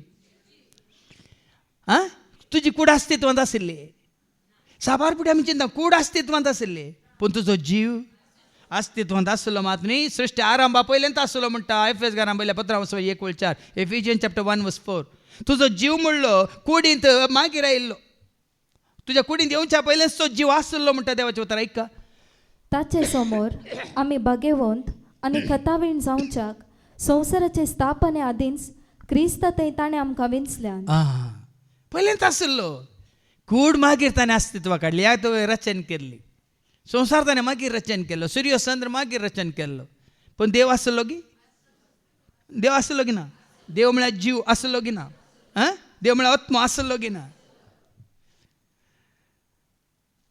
आं तुजी कूड अस्तित्वांत आशिल्ली. साबार पुढे आमी चिंता कूड अस्तित्वांत आशिल्ली, पूण तुजो जीव अस्तित्वांत आसलो मात न्ही. सृश्टी आरंभा पयलेंत आसलो म्हणटा एफेसकारां पयल्या पत्रां 1:4 एफिजियन्स चॅप्टर 1:4. तुजो जीव म्हणलो कुडींत मागीर आयिल्लो. तुज्या कुडींत येवच्या पयलेंच तो जीव आसलो म्हणटा देवाचें उतर. ऐका, ताचे समोर आमी भाग्यवंत आनी खतावीण जावच्याक संवसाराचे स्थापने आदींच क्रिस्तांतय ताणें आमकां विंचल्यान. पयलेंत आसलो कूड मागीर ताणें अस्तित्वा काडली. ह्या तो रचन केल्ली. संवसार ताणें मागीर रचन केल्लो. सूर्य चंद्र मागीर रचन केल्लो. पण देव आसलो की? देव आसलो की ना? देव म्हळ्यार जीव आसलो की ना? देव म्हळ्यार आत्मा आसलो की ना?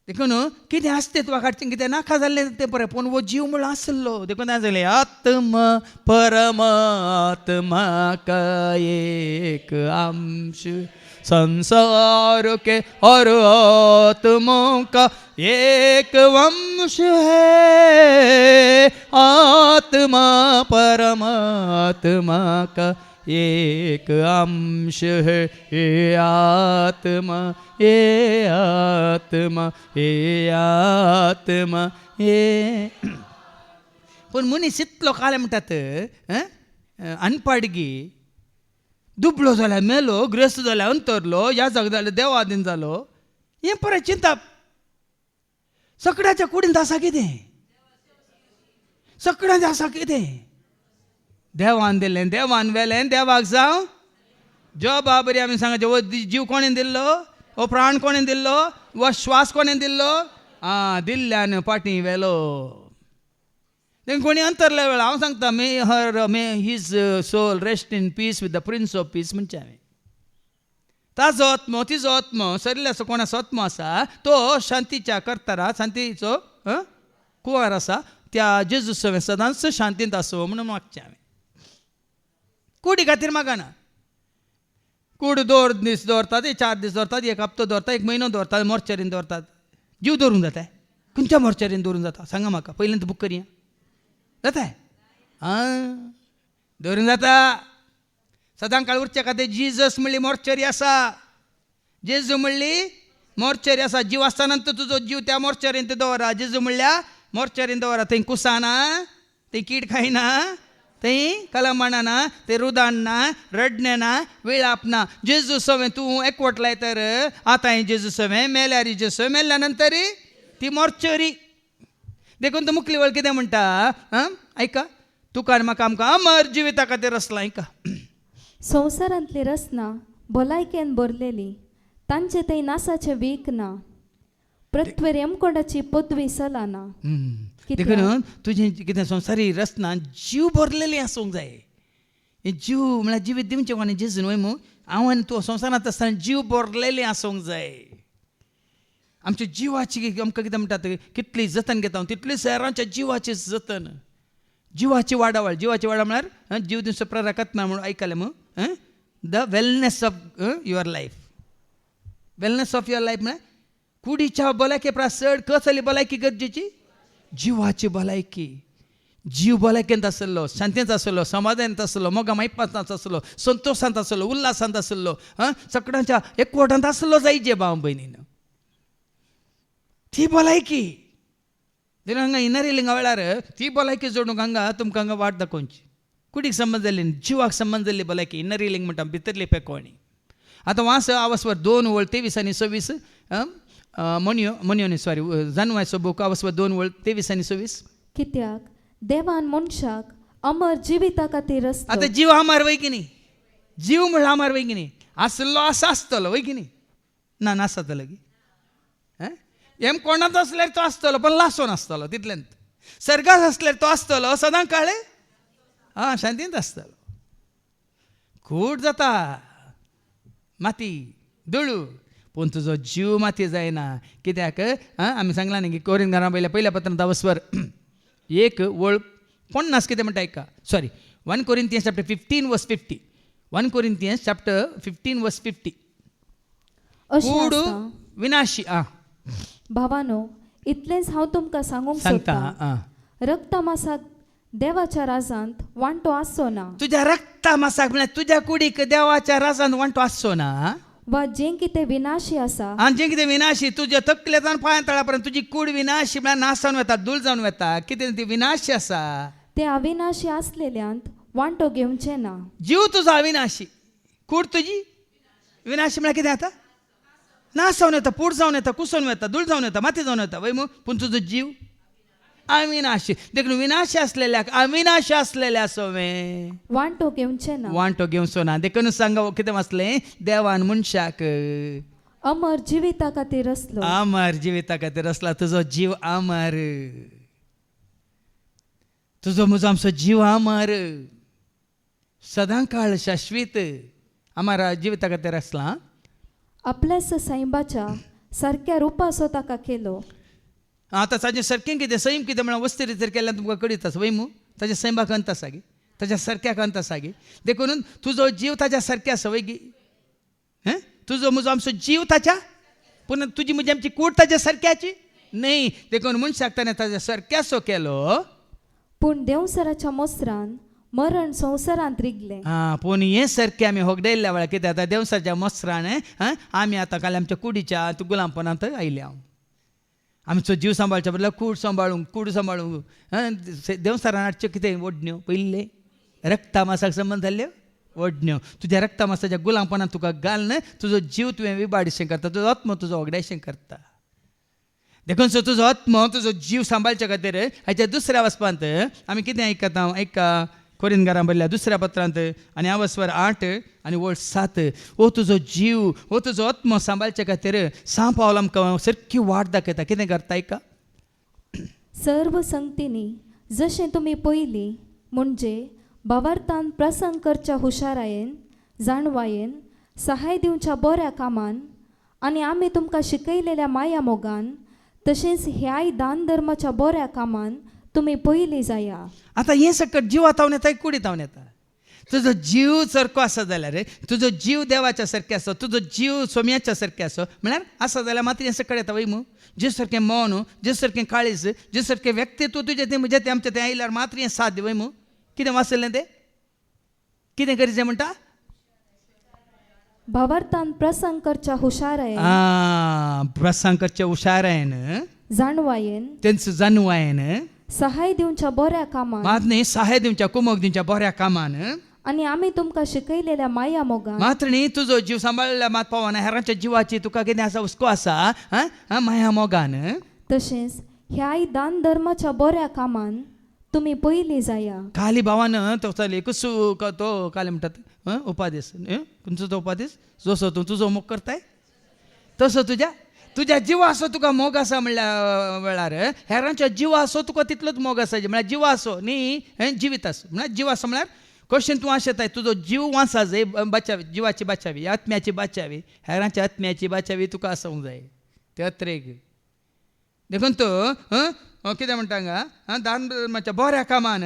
देखून कितें अस्तित्वा काडचें कितें नाका जाल्लें तें पळय, पूण वो जीव म्हणून आसलो. देखून जालें आत्मा परमात्मा का एक अंश, संसार के और आत्मा का एक वंश है. आत्मा परमात्मा का एक अंश है. ये आत्मा ये आत्मा ये आत्मा ये. पूण मनीस इतलो काले म्हणटात अनपाडगी. दुबळो जाल्यार मेलो, ग्रस्त जाल्यार अंतरलो, ह्या जाग जाल्यार देवादीन जालो. हें पळय चिंता. सगळ्याच्या कुडींत आसा कितें? सगळ्यांत आसा कितें? देवान दिलें, देवान वेलें, देवाक जावं जो बाबरी आमी सांगचे. वो जीव कोणें दिल्लो? वो प्राण कोणें दिल्लो? वो श्वास कोणें दिल्लो? दिल्ल्यान फाटीं वेलो. देखून कोणी अंतरल्या वेळा हांव सांगता may his soul rest in peace with the prince of peace म्हणचे हांवें. ताजो आत्मो तिजो आत्मो सरिल्ल्याचो कोणाचो आत्मो आसा तो शांतीच्या करतारा, शांतीचो कुंवार आसा. त्या जेजू सवें सदांच शांतींत आसो म्हणून मागचें हांवें. कुडी खातीर मागना. कूड 2 दीस दवरतात, 4 दीस दवरतात, 1 हप्तो दवरतात, 1 म्हयनो दवरतात, मोर्चरीन दवरतात. जीव दवरूंक जाता? खंयच्या मोर्चरीन दवरूंक जाता सांगा म्हाका. पयलींत बूक करया जाता? दवरूंक जाता. सदां काळ उरचे खातीर जिजस म्हणली मोर्चरी आसा. जेजू म्हणली मोर्चरी आसा. जीव आसताना तुजो जीव त्या मोर्चरीन दवरा. जेजू म्हणल्या मोर्चरीन दवरा. थंय कुसां ना, थंय कीड खायना, थंय कलमाना ना, ते रुदान ना, रडणें ना, विळाप ना. जेजू सवें तूं एकवट लायतर आतां जेजू सवें, मेल्यार जेजू सवें, मेल्ल्या नंतर ती मोर्चरी. देखून तूं मुखली वळ कितें म्हणटा? ऐका, तुका आनी म्हाका आमकां अमर जिविता खातीर रचला. ऐका, संवसारांतली रचना भलायकेन भरलेली, तांचे थंय नासाचे वीक ना. पृथ्वीर एमकोडाची पदवी सलाना. देखून तुजें कितें संवसारी रचना जीव भरलेली आसूंक जाय. जीव म्हळ्यार जिवीत दिवचें कोणें? जेजून वय मू. हांव आनी तूं संवसारांत आसतना जीव भरलेली आसूंक जाय. आमच्या जिवाची आमकां कितें म्हणटात, कितली जतन घेता तितली हेरांच्या जिवाची जतन. जिवाची वाडावळ. जिवाची वाडा म्हळ्यार जीव दिवचो प्रराकत ना म्हणून आयकलें मू. The wellness of your life. Wellness of your life म्हळ्यार कुडीच्या भलायके चड कसली भलायकी गरजेची? जिवाची भलायकी. जीव भलायकेंत आसलो, शांतींत आसलो, समाधानांत आसलो, मोगा मायपांत आसलो, संतोशांत आसलो, उल्हासांत आसलो, सगळ्यांच्या एकवटांत आसलो जायचे भाव भयणीन. ती भलायकी देखून हांगा इनर हिलिंगा वेळार ती भलायकी जोडूंक हांगा तुमकां हांगा वाट दाखोवची. कुडीक संबंद जाल्ली, जिवाक संबंद जाल्ली भलायकी इनर हिलिंग म्हणटा, भितरली पेकवणी. आतां वास आवस्वर 2:23 आनी 26 जानवायचो बूक आवस्वर 2:23 आनी 26. कित्याक देवान मनशाक अमर जिविता खातीर रचलो. आतां जीव आमार वय की न्ही? जीव म्हळ्यार आमार वय की न्ही? आसलो आसा आसतलो वय की न्ही? ना नासतलो की हेम कोणाच असल्यार तो आसतलो पण लासून आसतलो तितल्यांत. सर्गास असल्यार तो आसतलो सदां काळे शांतींत आसतलो. खूट जाता माती दळू पूण तुजो जीव माती जायना. कित्याक आमी सांगला न्ही की कोरिंथांत पयल्या पत्रांत आवस्वर 1:50 कितें म्हणटा ऐका. 1 Corinthians chapter 15 verse 50. 1 Corinthians chapter 15 verse 50. अशें कूड आसता विनाशी भावानो, इतलेंच हांव तुमकां सांगूंक सांगता सोदतां, रक्तमासाक देवाच्या राजांत वांटो आसचो ना, तुझ्या रक्ता मासाक म्हळ्यार तुझ्या कुडीक देवाच्या राजान वांटो आसचो ना, वा जें कितें विनाशी आसा आनी जें कितें विनाशी तुज्या तकलेंतल्यान पांया तळा पर्यंत तुजी कूड विनाशी म्हळ्यार नासान वता, धूळ जावन वता, कितें ती विनाशी आसा. तें अविनाशी आसलेल्यांत वांटो घेवचें ना. जीव तुजो अविनाशी, कूड तुजी विनाशी म्हळ्यार कितें जाता, नास जावन येता, पूड जावन येता, कुसोन वता, धूळ जावन येता, माती जावन येता वय पूण तुजो जीव अविनाशी. देखून विनाशी असलेल्याक अविनाशी असलेल्या सोवे वांटो घेवचें ना. वांटो घेवचो ना. देखून सांगा कितें वाचलें, देवान मनशाक अमर जिविता खातीर असलो. अमर जिविता खातीर असला. तुजो जीव अमर, तुजो म्हजो आमचो जीव अमर, सदां काळ शाश्वीत अमर जिविता खातीर आसला. आपल्याच सैबाच्या सारक्या रुपाचो ताका केलो. आतां ताजें सारकें कितें सैम कितें म्हळ्यार वस्ती जर केल्यार तुमकां कळीत आसा वय ताज्या सैमाक अंत आसा गे, ताज्या सारक्याक अंत आसा गे. देखून तुजो जीव ताज्या सारक्या आसा वय गे. तुजो म्हजो आमचो जीव ताच्या, पूण तुजी म्हजी आमची कूड ताज्या सारक्याची न्ही. देखून मनशाक ताणें ताज्या सारक्याचो केलो. पूण देवसराच्या मोसरान मरण संवसारांत रिगलें. पूण हे सारकें आमी होगडायल्ल्या वेळार कितें जाता, देवसाच्या मसरान आमी आतां काल आमच्या कुडीच्या गुलामपणांत आयल्या. आमचो जीव सांबाळच्या बदला कूड सांबाळूंक देवसारान हाडच्यो कितें ओडण्यो, पयले रक्ता मासाक संबंद जाल्ल्यो ओडण्यो. तुज्या रक्ता मासाच्या गुलामपणांत तुका घालन तुजो जीव तुवें विबाडीशें करता, तुजो आत्मो तुजो होगडायशें करता. देखून सो तुजो आत्मो तुजो जीव सांबाळच्या खातीर हाच्या दुसऱ्या वचपांत आमी कितें आयकता, एका कोरिंथकारांक बरयल्या दुसऱ्या पत्रांत आनी आवस्वर 8 आनी वळ 7. ओ तुजो जीव, ओ तुजो आत्मो सांबाळच्या खातीर सांव पावल आमकां सारकी वाट दाखयता. कितें करता आयका, सर्व संगतींनी जशें तुमी पयलीं म्हणजे भावार्थान प्रसंग करच्या हुशारायेन, जाणवायेन, सहाय दिवच्या बऱ्या कामान आनी आमी तुमकां शिकयलेल्या माया मोगान, तशेंच ह्याय दान धर्माच्या बऱ्या कामान तुमी पयलीं जाया. आतां हें सकट जिवा तावन येता कुडी तावन येता. तुजो जीव सारको आसा जाल्यार, तुजो जीव देवाच्या सारकें आसा, तुजो जीव सोम्याच्या सारकें आसा म्हळ्यार आसा जाल्यार मात हें सकट येता वय जे सारकें मन, जे सारकें काळीज, जे सारकें व्यक्तित्व तुजें तें म्हणजे तें आमचें तें आयल्यार मात्र हें साध्य वय कितें वाचलें तें, कितें गरजेचें म्हणटा, भावार्थान प्रसंग करच्या हुशारायेन, प्रसंग करचे हुशारायन, जाणवायेन, तेंच जाणवायेन, सहाय दिवच्या बऱ्या कामान, मात न्ही सहाय दिवच्या कुमक दिवच्या बऱ्या कामान, आनी आमी तुमकां शिकयलेल्या माया मोगान, मात्र न्ही तुजो जीव सांबाळल्या मात पावना हेरांच्या जिवाची तुका कितें आसा हुस्को आसा माया मोगान, तशेंच ह्याय दान धर्माच्या बऱ्या कामान तुमी पयलीं जाया. खाली भावान तो चली कसो तो काले म्हणटात उपादेश, खंयचो तो उपादेश, जसो तूं तुजो मोग करताय तसो तुज्या जिवा असो तुका मोग आसा म्हणल्या वेळार हेरांच्या जिवा असो तुका तितलोच मोग आसा म्हळ्यार जिवा असो न्ही जिवीत आसो म्हळ्यार जिवा असो म्हळ्यार कशें तूं आशेताय तुजो जीव वांसा जाय, बचावी जिवाची बाचावी, आत्म्याची बाचावी, हेरांच्या आत्म्याची बाचावी तुका आसूंक जाय. ते अत्रेक देखून तो कितें म्हणटा हांगा, दान धर्माच्या बऱ्या कामान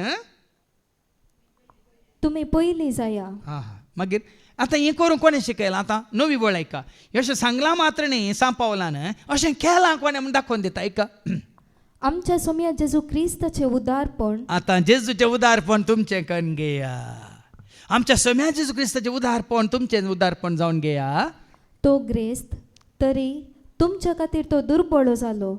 तुमी पयलीं जाया. मागीर आतां हें करूंक कोणें शिकयलां, आतां नवी वळ आयका. अशें सांगलां मात्र न्ही सांपावलां अशें केलां कोणें म्हण दाखोवन दिता आयका. आमच्या सोम्या जेजू क्रिस्ताचें उदारपण, आतां जेजूचें उदारपण तुमचें करून घेया. आमच्या सोम्या जेजू क्रिस्ताचें उदारपण तुमचें उदारपण जावन घेया. तो ग्रेस्त तरी तुमच्या खातीर तो दुर्बळ जालो.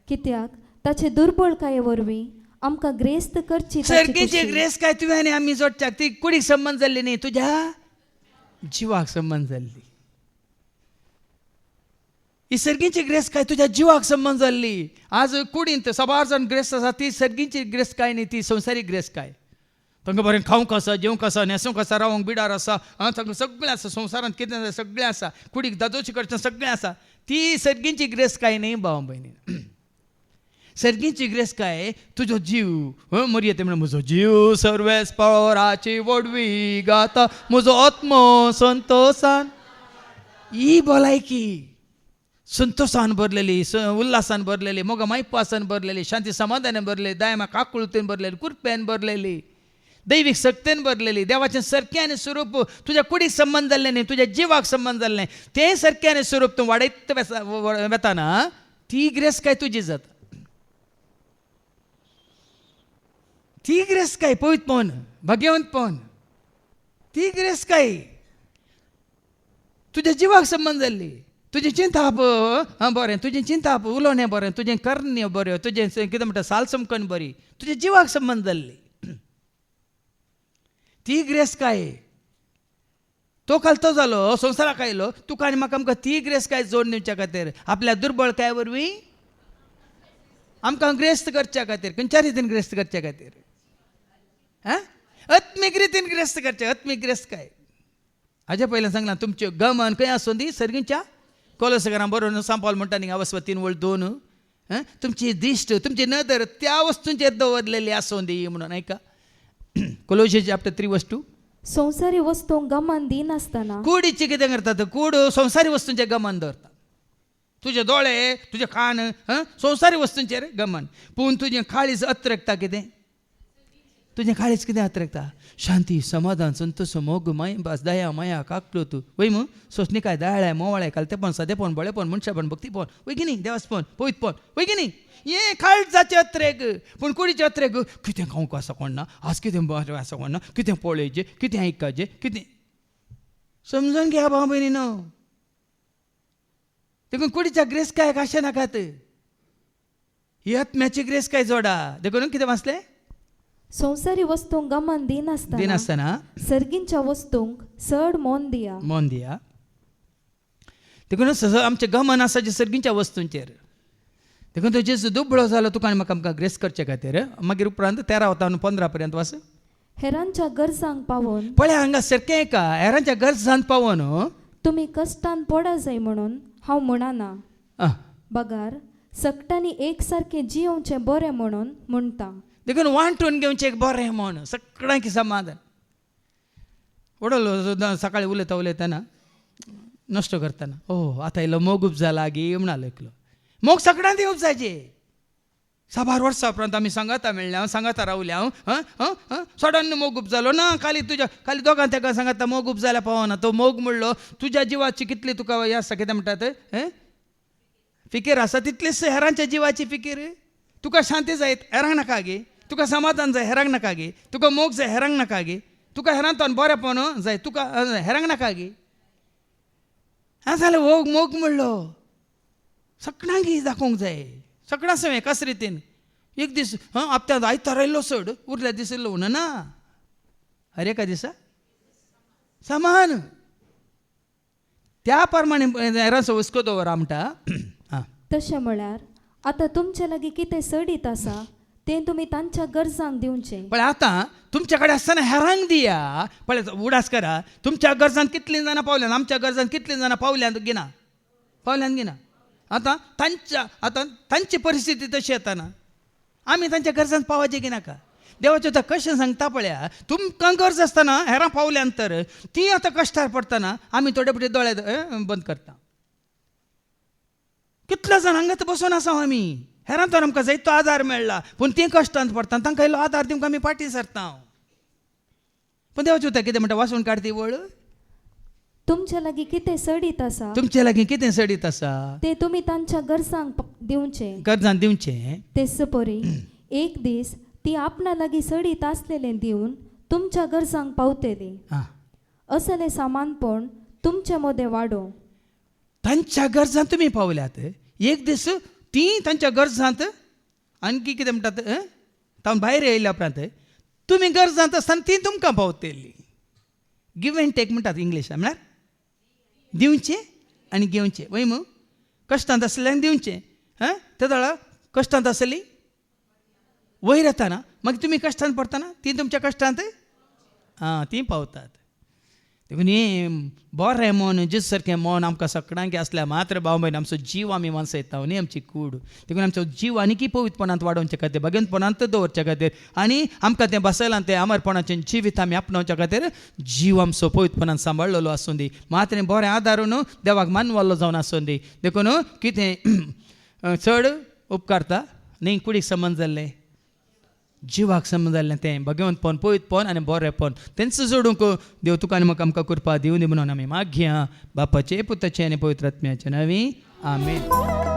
कित्याक ताचे दुर्बळकाये वरवीं आमकां ग्रेस्त करची. सर्गेची ग्रेस काय तुवें आनी आमी जोडच्याक ती कुडीक संबंद जाल्ली न्ही, तुज्या जिवाक संबंद जाल्ली. ही सर्गीची ग्रेस काय तुज्या जिवाक संबंद जाल्ली. आज कुडींत 100 जाण ग्रेस आसा ती सर्गीची ग्रेस काय न्ही, ती संवसारीक ग्रेस काय. तांकां बरें खावंक आसा, जेवंक आसा, न्हेसूंक आसा, रावंक बिडार आसा, तांकां सगळें आसा, संवसारांत कितें आसा सगळें आसा, कुडीक दादोशी कडचें सगळें आसा. ती सर्गीची ग्रेस काय न्ही भाव भयणी. सर्गीची ग्रेस काय तुजो जीव मरी येता म्हणून म्हजो जीव सर्वेस पळोराची वडवी गाता, म्हजो आत्मो संतोषान. ही भलायकी संतोषान भरलेली, उल्हासान भरलेली, मोगा मायपासान भरलेली, शांती समाधानान भरलेली, दायमा काकुळतेन भरलेली, कुरप्यान भरलेली. दैविक सक्तेन भरलेली, देवाचें सरक्याने स्वरूप तुज्या कुडीक संबंध जाल्लें न्ही, तुज्या जिवाक संबंध जाल्लें तें सरक्याने स्वरूप तूं वाडयत वेताना ती ग्रेस काय तुजी जाता. ती ग्रेस काय पवित्रपण, भाग्यवंतपण, ती ग्रेस काय तुज्या जिवाक संबंध जाल्ली. तुजी चिंता बरें, तुजी चिंता उलोवणें बरें, तुजें कर्ण्य बरें, तुजें कितें म्हणटा साल समकण बरी, तुज्या जिवाक संबंध जाल्ली. ती ग्रेस काय तो काल जालो संवसाराक आयलो, तुका आनी म्हाका आमकां ती ग्रेस काय जोड दिवच्या खातीर, आपल्या दुर्बळकाय वरवीं आमकां ग्रेस्त करच्या खातीर, खंयच्या रितीन ग्रेस्त करच्या खातीर, आत्मीक रितीन ग्रेस्त करचें. आत्मीक ग्रेस्त काय हाजे पयलें सांगलां, तुमच्यो गमन खंय आसूं दी सर्गींच्या कोलोसकारां बरोवन सांपावल म्हणटा न्ही अवस्व 3:2, तुमची दिश्ट, तुमची नदर त्या वस्तूंचेर दवरलेली आसूं दी म्हणून. ऐका कोलोसे चॅप्टर 3:2. संवसारी वस्तूंक गमन दिनासतना कुडीची कितें करतात, कूड संवसारी वस्तूंचेर गमन दवरता. तुजे दोळे, तुजे कान संवसारी वस्तूंचेर गमन, पूण तुजें काळीज अत्रकता कितें, तुजें काळीज कितें अत्रकता, शांती, समाधान, संतोष, मोग, मायभास, दया, माया, काकलूत, वय मग सोसणिकाय, दयाळाय, मोवाळाय, कालतेपण, सदेपण, बळेपण, मनशापण, भक्तीपण, वय की न्ही, देवासपण, पवित्रपण, वय की न्ही. हे काळजाचे अत्रेक. पूण कुडीचे अत्रेक कितें खावंक आसा कोण ना, आज कितें बरें आसा कोण ना, कितें पळयचें, कितें आयकचें, कितें समजून घ्या भाव भयणीनो. देखून कुडीच्या ग्रेस काय आशा नाकात, ही आत्म्याची ग्रेस काय जोडा. देखून कितें वाचलें, संवसारी वस्तूंक गमन दिनासतना सर्गींच्या वस्तूंक चड मोन दिया. मोन दिया. देखून आमचें गमन आसा जे सर्गींच्या वस्तूंचेर. देखून तो जेजू दुबळो जालो तुका आनी म्हाका आमकां ग्रेस करचे खातीर. मागीर उपरांत 13 पर्यंत वाच. हेरांच्या गरजांक पावोन, पळय हांगा सारकें का, हेरांच्या गरजांत पावोन तुमी कश्टान पडा जाय म्हणून हांव म्हणना. बगार सकटांनी एक सारकें जियोवचें बरें म्हणून म्हणटा. देखून वांटून घेवचें एक बरें म्हण, सगळ्यांक समाधान. वडलो सकाळी उलयतना नश्ट करतना, ओ आतां इल्लो मोग उपजाला गी म्हणून ऐकलो. मोग सगळ्यांक दिवप जायचे. 6 वर्सां उपरांत आमी सांगाता मेळ्ळ्या, सांगाता रावल्या, सडन मोग उपजालो ना, खाली दोगां तेका सांगाता मोग उपजाल्या पावना. तो मोग म्हणलो तुज्या जिवाची कितली तुका हें आसा, कितें म्हणटात फिकीर आसा तितलीच हेरांच्या जिवाची फिकीर. तुका शांती जाय हेरांक नाका गे, तुका समाधान जाय हेरांक नाका गे, तुका मोग जाय हेरांक नाका गे, तुका हेरांतून बरेंपण जाय तुका हेरांक नाका गे. जाल्यार हो मोग म्हणलो सगळ्यांक दाखोवंक जाय. सगळ्यां सवय कस रितीन एक दीस आपत्यात आयतार आयलो चड, उरल्या दीस येयलो म्हणून ना, हर एका दिसा समान. त्या प्रमाणे हेरांचो हुस्को दवरा म्हणटा. तशें म्हळ्यार आतां तुमचे लागीं कितें सडीत आसा तें तुमी तांच्या गरजांक दिवचें. पण आतां तुमच्या कडेन आसतना हेरांक दिया. पळय उडास करा, तुमच्या गरजांत कितलीं जाणां पावल्यात, आमच्या गरजांत कितलीं जाणां पावल्यात गिना, पावल्यात गिना. आतां तांची परिस्थिती तशी येताना आमी तांच्या गरजांत पावचें की नाका. देवाचें आतां कशें सांगता पळया, तुमकां गरज आसतना हेरां पावल्या नंतर ती आतां कश्टार पडटना आमी थोडे पटी दोळे बंद करता. कितल्या जाणांक आतां बसून आसा आमी, हेरांतून आमकां जायतो आदार मेळ्ळा, पूण ती कश्टांत पडटा, तांकां इल्लो आदार दिवंक आमी फाटीं सरता. पूण देवाचें उतर कितें म्हणटा, वाचून काडती वळ. तुमचे लागीं कितें सडीत आसा, तुमचे लागीं कितें सडीत आसा तें तुमी तांच्या गरजांक दिवचें. गरजांत दिवचें. तेच परी एक दीस ती आपणा लागीं सडीत आसलेलें दिवन तुमच्या गरजांक पावतली. असलें सामानपण तुमचे मदें वाडो. तांच्या गरजांत तुमी पावल्यात, एक दीस ती तांच्या गरजांत आणखी कितें म्हणटात तावन भायर येयल्या उपरांत तुमी गरजांत आसतना ती तुमकां पावतली. गिव एंड टेक म्हणटात इंग्लिशान, म्हळ्यार दिवचें आनी घेवचें. वय मग कश्टांत आसलेल्यांक दिवचें, त्या वेळार कश्टांत आसली वयर येताना मागीर तुमी कश्टांत पडटना ती तुमच्या कश्टांत ती पावतात. देखून हें बरें मन, जेजू सारकें मन आमकां सगळ्यांक आसल्या मात्र भाव भयण आमचो जीव आमी वांसयता न्ही आमची कूड. देखून आमचो जीव आनीकय पवित्रपणांत वाडोवचे खातीर, भगवंतपणांत दवरचे खातीर आनी आमकां तें बसयलां तें अमरपणाचें जिवीत आमी आपणावच्या खातीर जीव आमचो पवित्रपणांत सांबाळलेलो आसूं दी, मात्र बरें आदारून देवाक मानवालो जावन आसूं दी. देखून कितें चड उपकारता न्ही कुडीक संबंद जाल्ले जिवाक समजलें तें भगवंत पोवन पळयत पोवन आनी बरें पोवन तेंच जोडूंक देव तुका आनी म्हाका आमकां कृपा दिवं दी म्हणून आमी मागया बापाचे पुताचे आनी पवित्र आत्म्याचे नांवी आमेन.